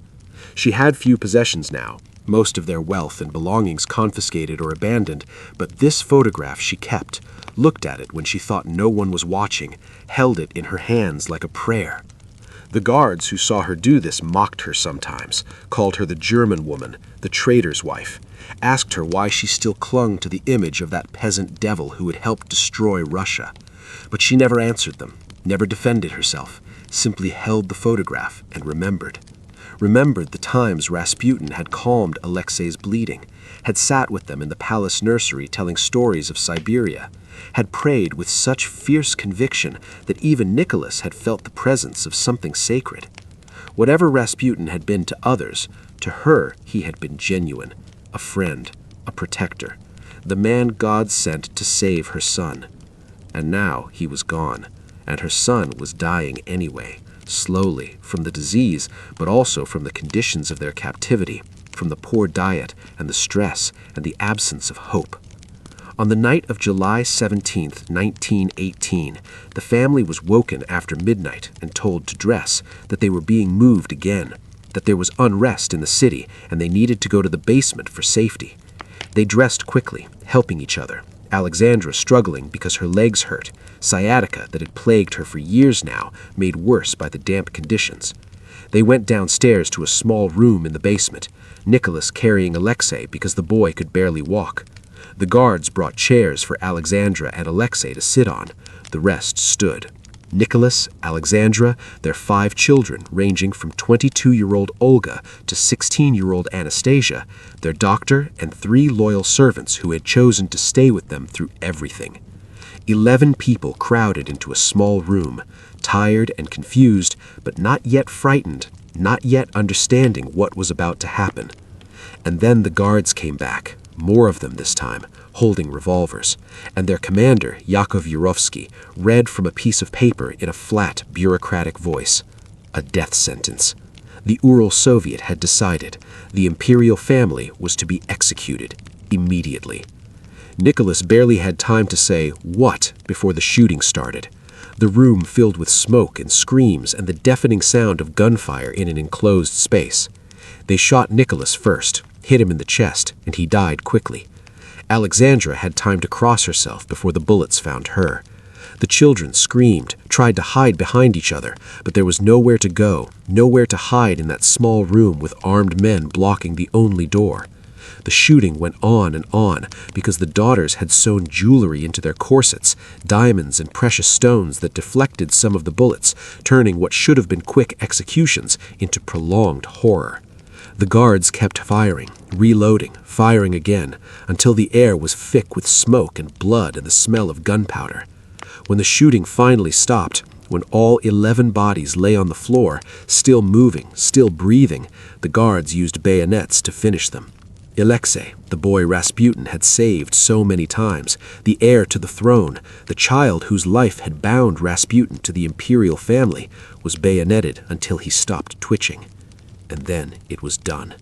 Speaker 1: She had few possessions now, most of their wealth and belongings confiscated or abandoned, but this photograph she kept, looked at it when she thought no one was watching, held it in her hands like a prayer. The guards who saw her do this mocked her sometimes, called her the German woman, the traitor's wife, asked her why she still clung to the image of that peasant devil who had helped destroy Russia. But she never answered them, never defended herself, simply held the photograph and remembered the times Rasputin had calmed Alexei's bleeding, had sat with them in the palace nursery telling stories of Siberia, had prayed with such fierce conviction that even Nicholas had felt the presence of something sacred. Whatever Rasputin had been to others, to her he had been genuine, a friend, a protector, the man God sent to save her son. And now he was gone, and her son was dying anyway, slowly, from the disease, but also from the conditions of their captivity, from the poor diet and the stress and the absence of hope. On the night of July 17, 1918, the family was woken after midnight and told to dress, that they were being moved again,
Speaker 4: that there was unrest in the city and they needed to go to the basement for safety. They dressed quickly, helping each other, Alexandra struggling because her legs hurt, sciatica that had plagued her for years now, made worse by the damp conditions. They went downstairs to a small room in the basement, Nicholas carrying Alexei because the boy could barely walk. The guards brought chairs for Alexandra and Alexei to sit on. The rest stood. Nicholas, Alexandra, their 5 children ranging from 22-year-old Olga to 16-year-old Anastasia, their doctor, and 3 loyal servants who had chosen to stay with them through everything. 11 people crowded into a small room, tired and confused, but not yet frightened, not yet understanding what was about to happen. And then the guards came back, more of them this time, holding revolvers, and their commander, Yakov Yurovsky, read from a piece of paper in a flat, bureaucratic voice. A death sentence. The Ural Soviet had decided the imperial family was to be executed immediately. Nicholas barely had time to say what before the shooting started. The room filled with smoke and screams and the deafening sound of gunfire in an enclosed space. They shot Nicholas first, hit him in the chest, and he died quickly. Alexandra had time to cross herself before the bullets found her. The children screamed, tried to hide behind each other, but there was nowhere to go, nowhere to hide in that small room with armed men blocking the only door. The shooting went on because the daughters had sewn jewelry into their corsets, diamonds and precious stones that deflected some of the bullets, turning what should have been quick executions into prolonged horror. The guards kept firing, reloading, firing again, until the air was thick with smoke and blood and the smell of gunpowder. When the shooting finally stopped, when all 11 bodies lay on the floor, still moving, still breathing, the guards used bayonets to finish them. Alexei, the boy Rasputin had saved so many times, the heir to the throne, the child whose life had bound Rasputin to the imperial family, was bayoneted until he stopped twitching. And then it was done.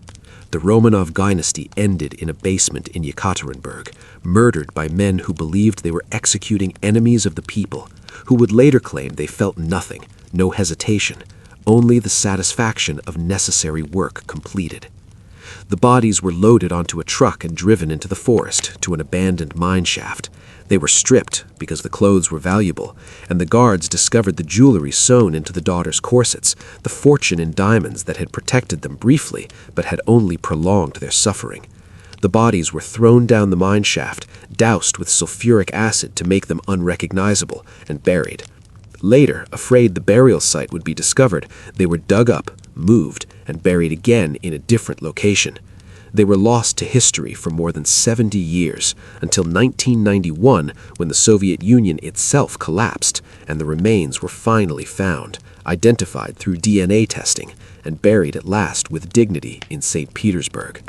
Speaker 4: The Romanov dynasty ended in a basement in Yekaterinburg, murdered by men who believed they were executing enemies of the people, who would later claim they felt nothing, no hesitation, only the satisfaction of necessary work completed. The bodies were loaded onto a truck and driven into the forest to an abandoned mine shaft. They were stripped because the clothes were valuable, and the guards discovered the jewelry sewn into the daughters' corsets, the fortune in diamonds that had protected them briefly but had only prolonged their suffering. The bodies were thrown down the mine shaft, doused with sulfuric acid to make them unrecognizable, and buried. Later, afraid the burial site would be discovered, they were dug up, moved, and buried again in a different location. They were lost to history for more than 70 years, until 1991, when the Soviet Union itself collapsed, and the remains were finally found, identified through DNA testing, and buried at last with dignity in St. Petersburg.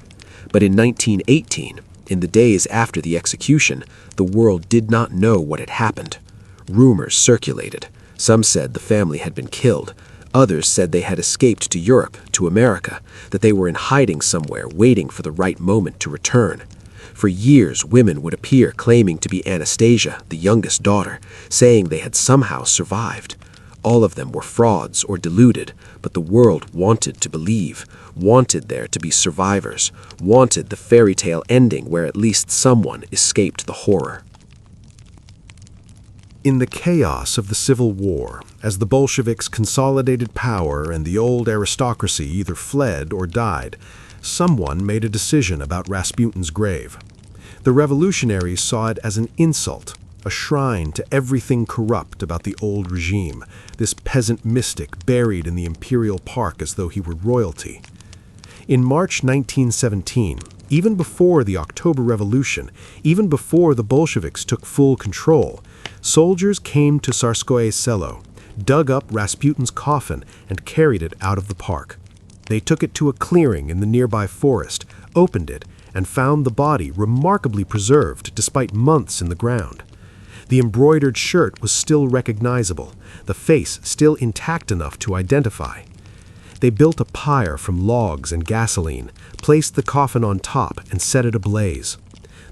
Speaker 4: But in 1918, in the days after the execution, the world did not know what had happened. Rumors circulated. Some said the family had been killed. Others said they had escaped to Europe, to America, that they were in hiding somewhere waiting for the right moment to return. For years, women would appear claiming to be Anastasia, the youngest daughter, saying they had somehow survived. All of them were frauds or deluded, but the world wanted to believe, wanted there to be survivors, wanted the fairy tale ending where at least someone escaped the horror.
Speaker 2: In the chaos of the Civil War, as the Bolsheviks consolidated power and the old aristocracy either fled or died, someone made a decision about Rasputin's grave. The revolutionaries saw it as an insult, a shrine to everything corrupt about the old regime, this peasant mystic buried in the imperial park as though he were royalty. In March 1917, even before the October Revolution, even before the Bolsheviks took full control, soldiers came to Tsarskoye Selo, dug up Rasputin's coffin, and carried it out of the park. They took it to a clearing in the nearby forest, opened it, and found the body remarkably preserved despite months in the ground. The embroidered shirt was still recognizable, the face still intact enough to identify. They built a pyre from logs and gasoline, placed the coffin on top, and set it ablaze.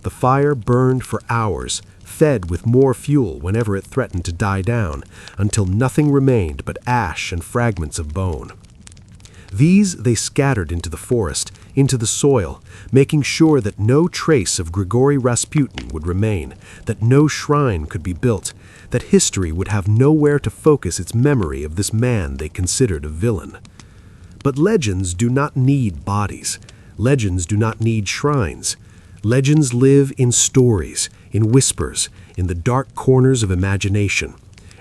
Speaker 2: The fire burned for hours, fed with more fuel whenever it threatened to die down, until nothing remained but ash and fragments of bone. These they scattered into the forest, into the soil, making sure that no trace of Grigori Rasputin would remain, that no shrine could be built, that history would have nowhere to focus its memory of this man they considered a villain. But legends do not need bodies. Legends do not need shrines. Legends live in stories, in whispers, in the dark corners of imagination.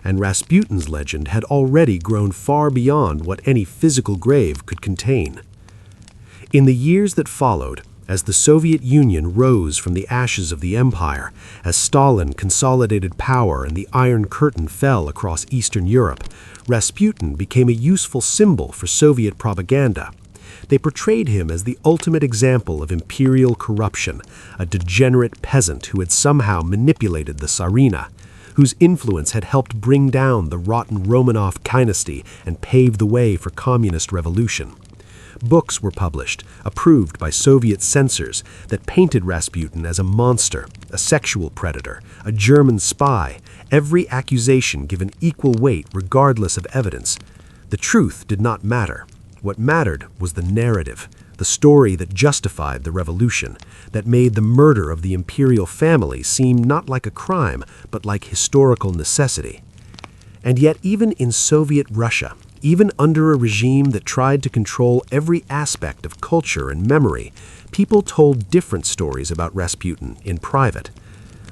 Speaker 2: And Rasputin's legend had already grown far beyond what any physical grave could contain. In the years that followed, as the Soviet Union rose from the ashes of the empire, as Stalin consolidated power and the Iron Curtain fell across Eastern Europe, Rasputin became a useful symbol for Soviet propaganda. They portrayed him as the ultimate example of imperial corruption, a degenerate peasant who had somehow manipulated the Tsarina, whose influence had helped bring down the rotten Romanov dynasty and pave the way for communist revolution. Books were published, approved by Soviet censors, that painted Rasputin as a monster, a sexual predator, a German spy, every accusation given equal weight regardless of evidence. The truth did not matter. What mattered was the narrative, the story that justified the revolution, that made the murder of the imperial family seem not like a crime, but like historical necessity. And yet even in Soviet Russia, even under a regime that tried to control every aspect of culture and memory, people told different stories about Rasputin in private.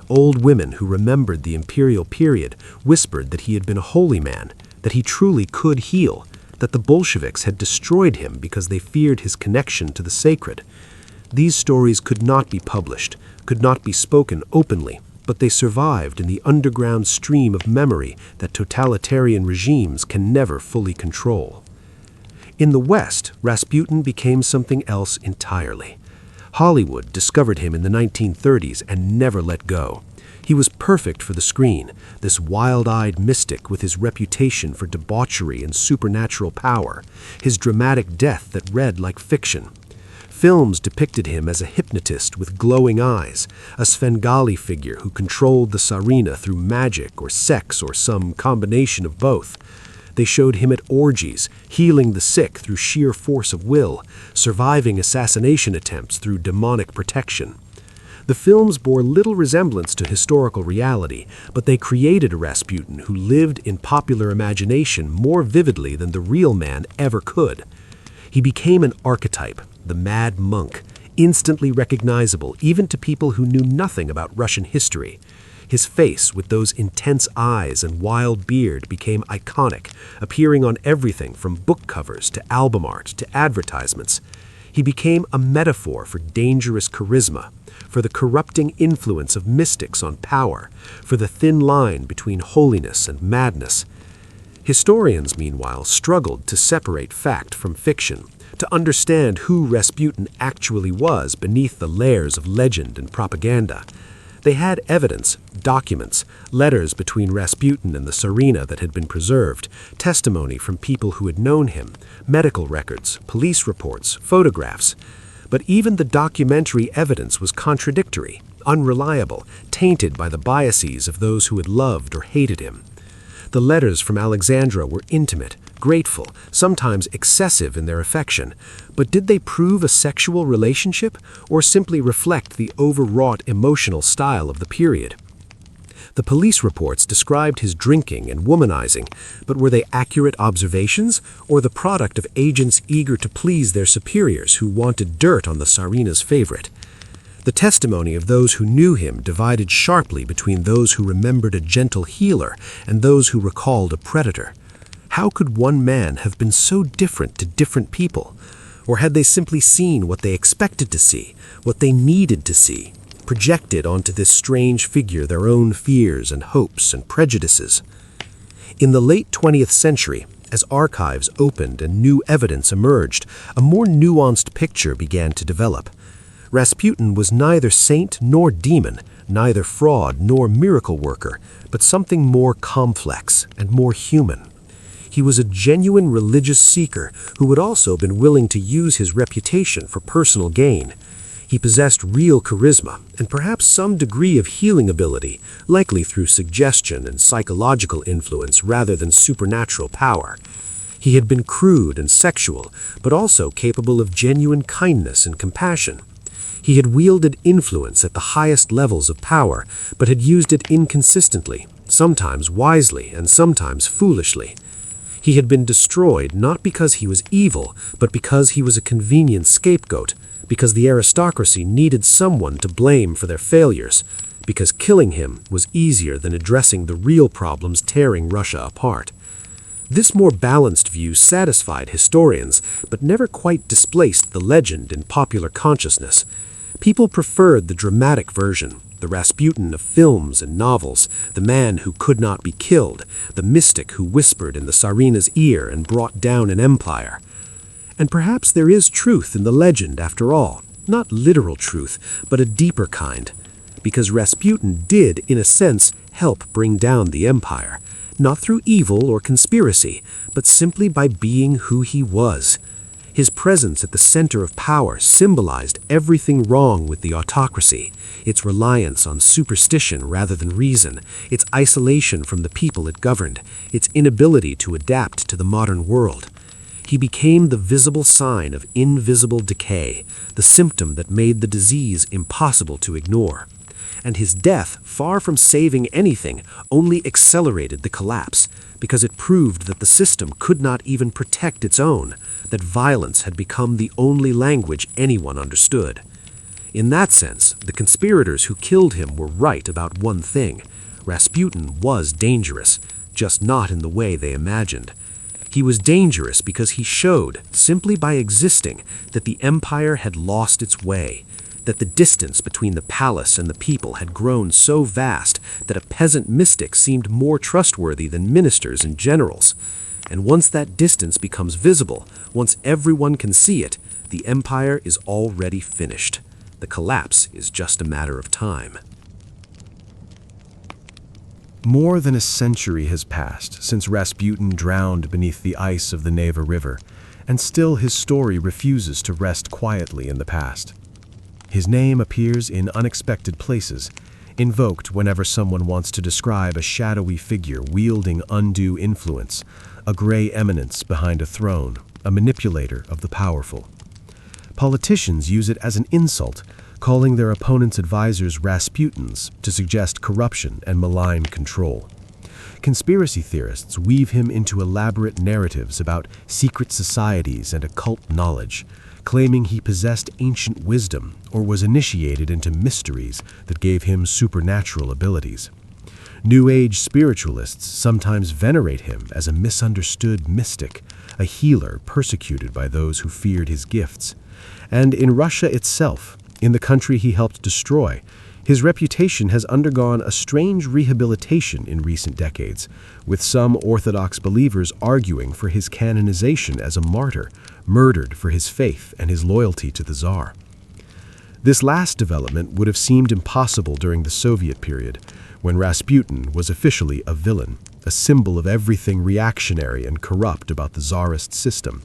Speaker 2: Old women who remembered the imperial period whispered that he had been a holy man, that he truly could heal, that the Bolsheviks had destroyed him because they feared his connection to the sacred. These stories could not be published, could not be spoken openly, but they survived in the underground stream of memory that totalitarian regimes can never fully control. In the West, Rasputin became something else entirely. Hollywood discovered him in the 1930s and never let go. He was perfect for the screen, this wild-eyed mystic with his reputation for debauchery and supernatural power, his dramatic death that read like fiction. Films depicted him as a hypnotist with glowing eyes, a Svengali figure who controlled the Tsarina through magic or sex or some combination of both. They showed him at orgies, healing the sick through sheer force of will, surviving assassination attempts through demonic protection. The films bore little resemblance to historical reality, but they created a Rasputin who lived in popular imagination more vividly than the real man ever could. He became an archetype, the mad monk, instantly recognizable even to people who knew nothing about Russian history. His face, with those intense eyes and wild beard, became iconic, appearing on everything from book covers to album art to advertisements. He became a metaphor for dangerous charisma, for the corrupting influence of mystics on power, for the thin line between holiness and madness. Historians, meanwhile, struggled to separate fact from fiction, to understand who Rasputin actually was beneath the layers of legend and propaganda. They had evidence, documents, letters between Rasputin and the Tsarina that had been preserved, testimony from people who had known him, medical records, police reports, photographs. But even the documentary evidence was contradictory, unreliable, tainted by the biases of those who had loved or hated him. The letters from Alexandra were intimate, grateful, sometimes excessive in their affection, but did they prove a sexual relationship or simply reflect the overwrought emotional style of the period? The police reports described his drinking and womanizing, but were they accurate observations or the product of agents eager to please their superiors who wanted dirt on the Tsarina's favorite? The testimony of those who knew him divided sharply between those who remembered a gentle healer and those who recalled a predator. How could one man have been so different to different people? Or had they simply seen what they expected to see, what they needed to see, projected onto this strange figure their own fears and hopes and prejudices? In the late 20th century, as archives opened and new evidence emerged, a more nuanced picture began to develop. Rasputin was neither saint nor demon, neither fraud nor miracle worker, but something more complex and more human. He was a genuine religious seeker who had also been willing to use his reputation for personal gain. He possessed real charisma and perhaps some degree of healing ability, likely through suggestion and psychological influence rather than supernatural power.
Speaker 3: He had been crude and sexual, but also capable of genuine kindness and compassion. He had wielded influence at the highest levels of power, but had used it inconsistently, sometimes wisely and sometimes foolishly. He had been destroyed not because he was evil, but because he was a convenient scapegoat, because the aristocracy needed someone to blame for their failures, because killing him was easier than addressing the real problems tearing Russia apart. This more balanced view satisfied historians, but never quite displaced the legend in popular consciousness. People preferred the dramatic version, the Rasputin of films and novels, the man who could not be killed, the mystic who whispered in the Tsarina's ear and brought down an empire. And perhaps there is truth in the legend after all, not literal truth, but a deeper kind, because Rasputin did, in a sense, help bring down the empire, not through evil or conspiracy, but simply by being who he was. His presence at the center of power symbolized everything wrong with the autocracy, its reliance on superstition rather than reason, its isolation from the people it governed, its inability to adapt to the modern world. He became the visible sign of invisible decay, the symptom that made the disease impossible to ignore. And his death, far from saving anything, only accelerated the collapse, because it proved that the system could not even protect its own, that violence had become the only language anyone understood. In that sense, the conspirators who killed him were right about one thing. Rasputin was dangerous, just not in the way they imagined. He was dangerous because he showed, simply by existing, that the empire had lost its way, that the distance between the palace and the people had grown so vast that a peasant mystic seemed more trustworthy than ministers and generals. And once that distance becomes visible, once everyone can see it, the empire is already finished. The collapse is just a matter of time.
Speaker 2: More than a century has passed since Rasputin drowned beneath the ice of the Neva River, and still his story refuses to rest quietly in the past. His name appears in unexpected places, invoked whenever someone wants to describe a shadowy figure wielding undue influence, a gray eminence behind a throne, a manipulator of the powerful. Politicians use it as an insult, calling their opponents' advisors Rasputins to suggest corruption and malign control. Conspiracy theorists weave him into elaborate narratives about secret societies and occult knowledge, claiming he possessed ancient wisdom or was initiated into mysteries that gave him supernatural abilities. New Age spiritualists sometimes venerate him as a misunderstood mystic, a healer persecuted by those who feared his gifts. And in Russia itself, in the country he helped destroy, his reputation has undergone a strange rehabilitation in recent decades, with some Orthodox believers arguing for his canonization as a martyr, murdered for his faith and his loyalty to the Tsar. This last development would have seemed impossible during the Soviet period, when Rasputin was officially a villain, a symbol of everything reactionary and corrupt about the Tsarist system.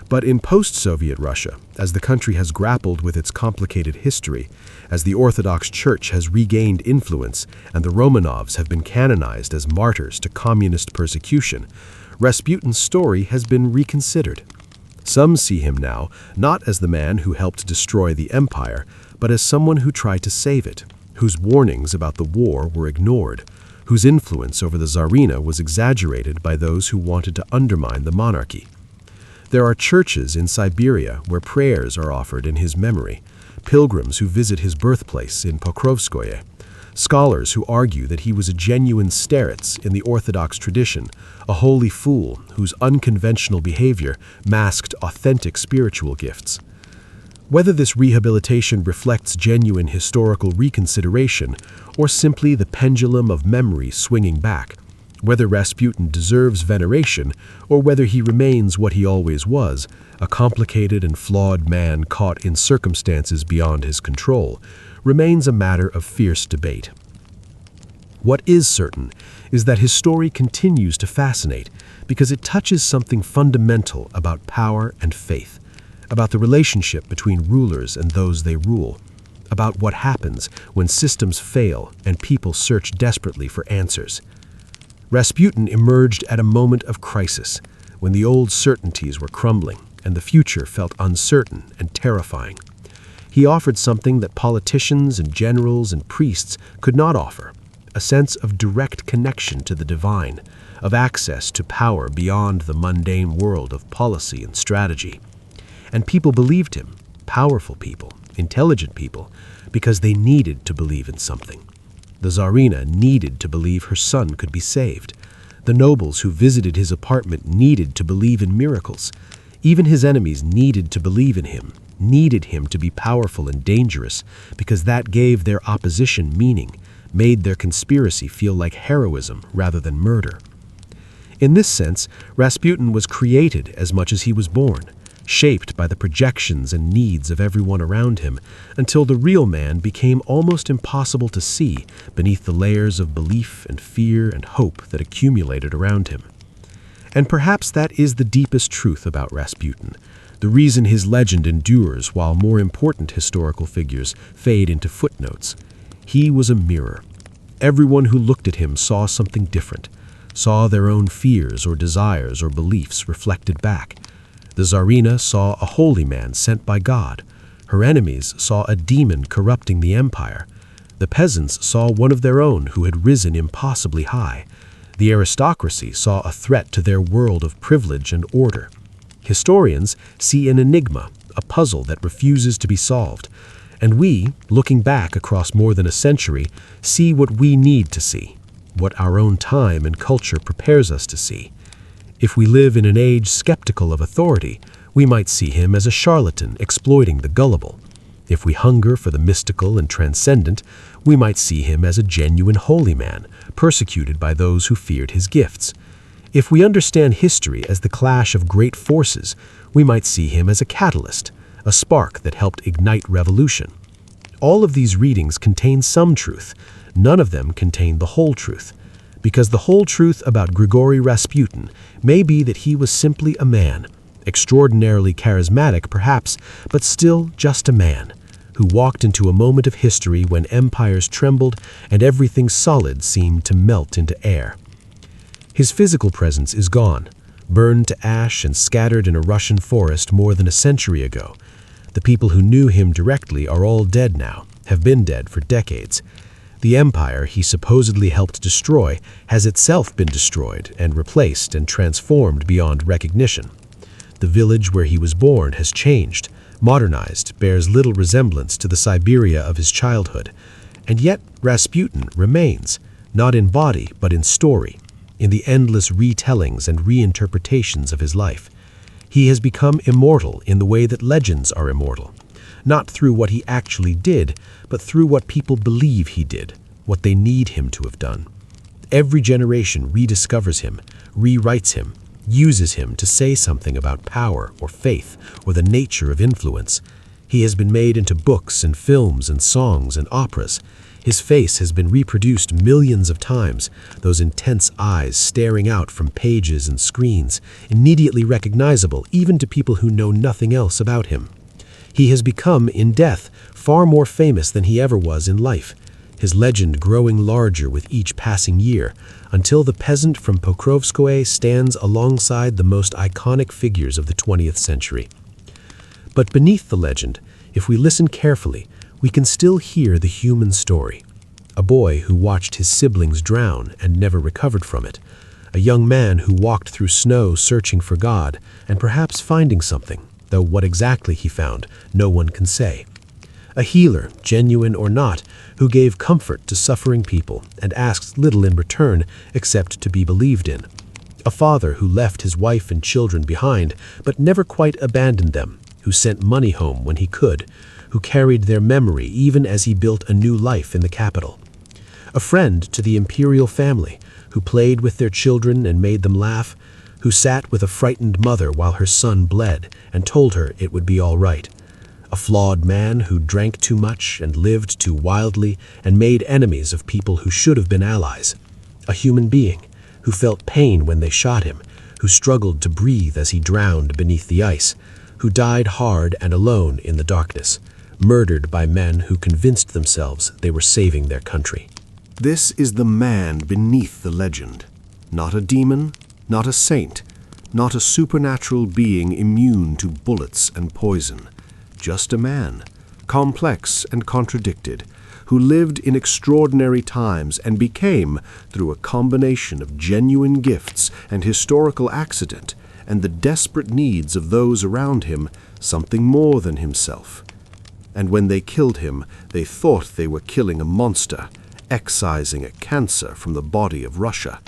Speaker 2: But in post-Soviet Russia, as the country has grappled with its complicated history, as the Orthodox Church has regained influence and the Romanovs have been canonized as martyrs to communist persecution, Rasputin's story has been reconsidered. Some see him now not as the man who helped destroy the empire, but as someone who tried to save it, whose warnings about the war were ignored, whose influence over the Tsarina was exaggerated by those who wanted to undermine the monarchy. There are churches in Siberia where prayers are offered in his memory, pilgrims who visit his birthplace in Pokrovskoye, scholars who argue that he was a genuine starets in the Orthodox tradition, a holy fool whose unconventional behavior masked authentic spiritual gifts. Whether this rehabilitation reflects genuine historical reconsideration or simply the pendulum of memory swinging back, whether Rasputin deserves veneration or whether he remains what he always was, a complicated and flawed man caught in circumstances beyond his control, remains a matter of fierce debate. What is certain is that his story continues to fascinate because it touches something fundamental about power and faith, about the relationship between rulers and those they rule, about what happens when systems fail and people search desperately for answers. Rasputin emerged at a moment of crisis, when the old certainties were crumbling and the future felt uncertain and terrifying. He offered something that politicians and generals and priests could not offer, a sense of direct connection to the divine, of access to power beyond the mundane world of policy and strategy. And people believed him, powerful people, intelligent people, because they needed to believe in something. The Tsarina needed to believe her son could be saved. The nobles who visited his apartment needed to believe in miracles. Even his enemies needed to believe in him, needed him to be powerful and dangerous, because that gave their opposition meaning, made their conspiracy feel like heroism rather than murder. In this sense, Rasputin was created as much as he was born, shaped by the projections and needs of everyone around him, until the real man became almost impossible to see beneath the layers of belief and fear and hope that accumulated around him. And perhaps that is the deepest truth about Rasputin, the reason his legend endures while more important historical figures fade into footnotes. He was a mirror. Everyone who looked at him saw something different, saw their own fears or desires or beliefs reflected back. The Tsarina saw a holy man sent by God. Her enemies saw a demon corrupting the empire. The peasants saw one of their own who had risen impossibly high. The aristocracy saw a threat to their world of privilege and order. Historians see an enigma, a puzzle that refuses to be solved. And we, looking back across more than a century, see what we need to see, what our own time and culture prepares us to see. If we live in an age skeptical of authority, we might see him as a charlatan exploiting the gullible. If we hunger for the mystical and transcendent, we might see him as a genuine holy man, persecuted by those who feared his gifts. If we understand history as the clash of great forces, we might see him as a catalyst, a spark that helped ignite revolution. All of these readings contain some truth. None of them contain the whole truth. Because the whole truth about Grigori Rasputin may be that he was simply a man, extraordinarily charismatic perhaps, but still just a man, who walked into a moment of history when empires trembled and everything solid seemed to melt into air. His physical presence is gone, burned to ash and scattered in a Russian forest more than a century ago. The people who knew him directly are all dead now, have been dead for decades. The empire he supposedly helped destroy has itself been destroyed and replaced and transformed beyond recognition. The village where he was born has changed, modernized, bears little resemblance to the Siberia of his childhood. And yet Rasputin remains, not in body but in story, in the endless retellings and reinterpretations of his life. He has become immortal in the way that legends are immortal, not through what he actually did, but through what people believe he did, what they need him to have done. Every generation rediscovers him, rewrites him, uses him to say something about power or faith or the nature of influence. He has been made into books and films and songs and operas. His face has been reproduced millions of times, those intense eyes staring out from pages and screens, immediately recognizable even to people who know nothing else about him. He has become, in death, far more famous than he ever was in life, his legend growing larger with each passing year, until the peasant from Pokrovskoye stands alongside the most iconic figures of the 20th century. But beneath the legend, if we listen carefully, we can still hear the human story. A boy who watched his siblings drown and never recovered from it. A young man who walked through snow searching for God and perhaps finding something, though what exactly he found, no one can say. A healer, genuine or not, who gave comfort to suffering people and asked little in return except to be believed in. A father who left his wife and children behind but never quite abandoned them, who sent money home when he could, who carried their memory even as he built a new life in the capital. A friend to the imperial family, who played with their children and made them laugh, who sat with a frightened mother while her son bled and told her it would be all right. A flawed man who drank too much and lived too wildly and made enemies of people who should have been allies. A human being who felt pain when they shot him, who struggled to breathe as he drowned beneath the ice, who died hard and alone in the darkness, murdered by men who convinced themselves they were saving their country.
Speaker 1: This is the man beneath the legend. Not a demon, not a saint,
Speaker 2: not a supernatural being immune to bullets and poison, just a man, complex and contradicted, who lived in extraordinary times and became, through a combination of genuine gifts and historical accident and the desperate needs of those around him, something more than himself. And when they killed him, they thought they were killing a monster, excising a cancer from the body of Russia,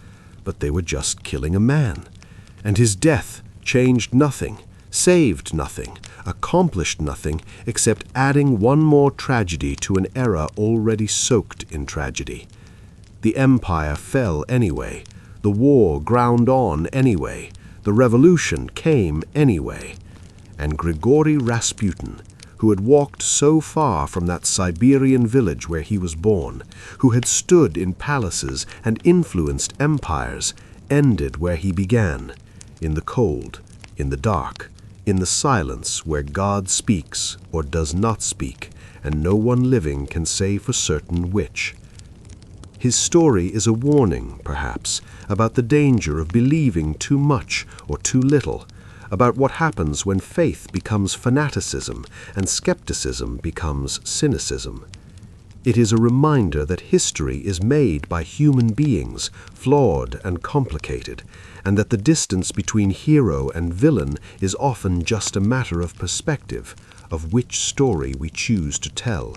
Speaker 2: but they were just killing a man. And his death changed nothing, saved nothing, accomplished nothing except adding one more tragedy to an era already soaked in tragedy. The empire fell anyway, the war ground on anyway, the revolution came anyway, and Grigori Rasputin, who had walked so far from that Siberian village where he was born, who had stood in palaces and influenced empires, ended where he began, in the cold, in the dark, in the silence where God speaks or does not speak, and no one living can say for certain which. His story is a warning, perhaps, about the danger of believing too much or too little, about what happens when faith becomes fanaticism and skepticism becomes cynicism. It is a reminder that history is made by human beings, flawed and complicated, and that the distance between hero and villain is often just a matter of perspective, of which story we choose to tell.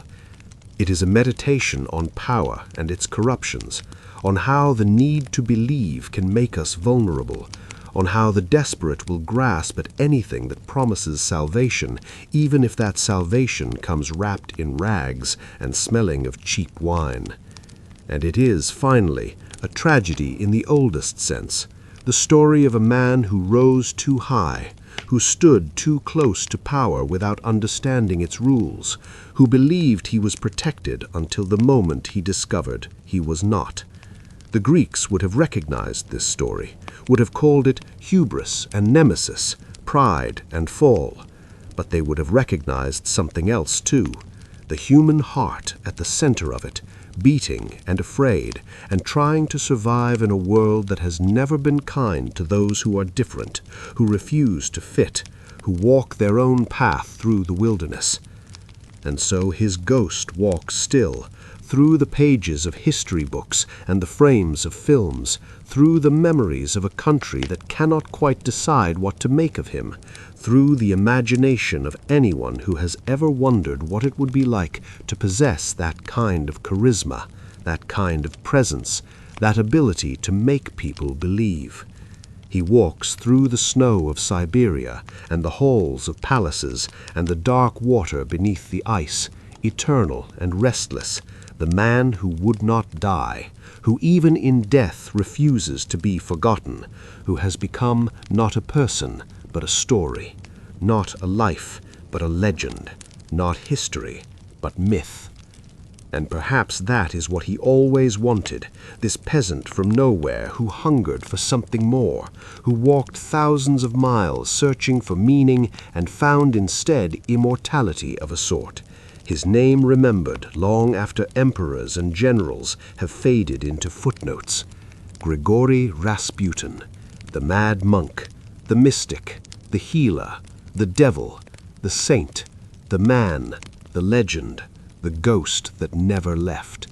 Speaker 2: It is a meditation on power and its corruptions, on how the need to believe can make us vulnerable, on how the desperate will grasp at anything that promises salvation, even if that salvation comes wrapped in rags and smelling of cheap wine. And it is, finally, a tragedy in the oldest sense, the story of a man who rose too high, who stood too close to power without understanding its rules, who believed he was protected until the moment he discovered he was not. The Greeks would have recognized this story, would have called it hubris and nemesis, pride and fall, but they would have recognized something else too, the human heart at the center of it, beating and afraid, and trying to survive in a world that has never been kind to those who are different, who refuse to fit, who walk their own path through the wilderness. And so his ghost walks still, through the pages of history books and the frames of films, through the memories of a country that cannot quite decide what to make of him, through the imagination of anyone who has ever wondered what it would be like to possess that kind of charisma, that kind of presence, that ability to make people believe. He walks through the snow of Siberia and the halls of palaces and the dark water beneath the ice, eternal and restless, the man who would not die, who even in death refuses to be forgotten, who has become not a person, but a story, not a life, but a legend, not history, but myth. And perhaps that is what he always wanted, this peasant from nowhere who hungered for something more, who walked thousands of miles searching for meaning and found instead immortality of a sort. His name remembered long after emperors and generals have faded into footnotes. Grigori Rasputin, the mad monk, the mystic, the healer, the devil, the saint, the man, the legend, the ghost that never left.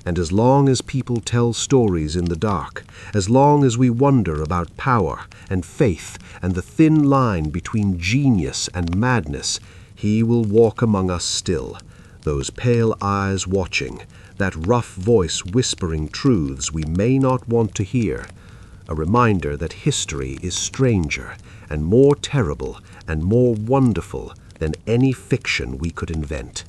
Speaker 2: And as long as people tell stories in the dark, as long as we wonder about power and faith and the thin line between genius and madness, he will walk among us still, those pale eyes watching, that rough voice whispering truths we may not want to hear, a reminder that history is stranger and more terrible and more wonderful than any fiction we could invent.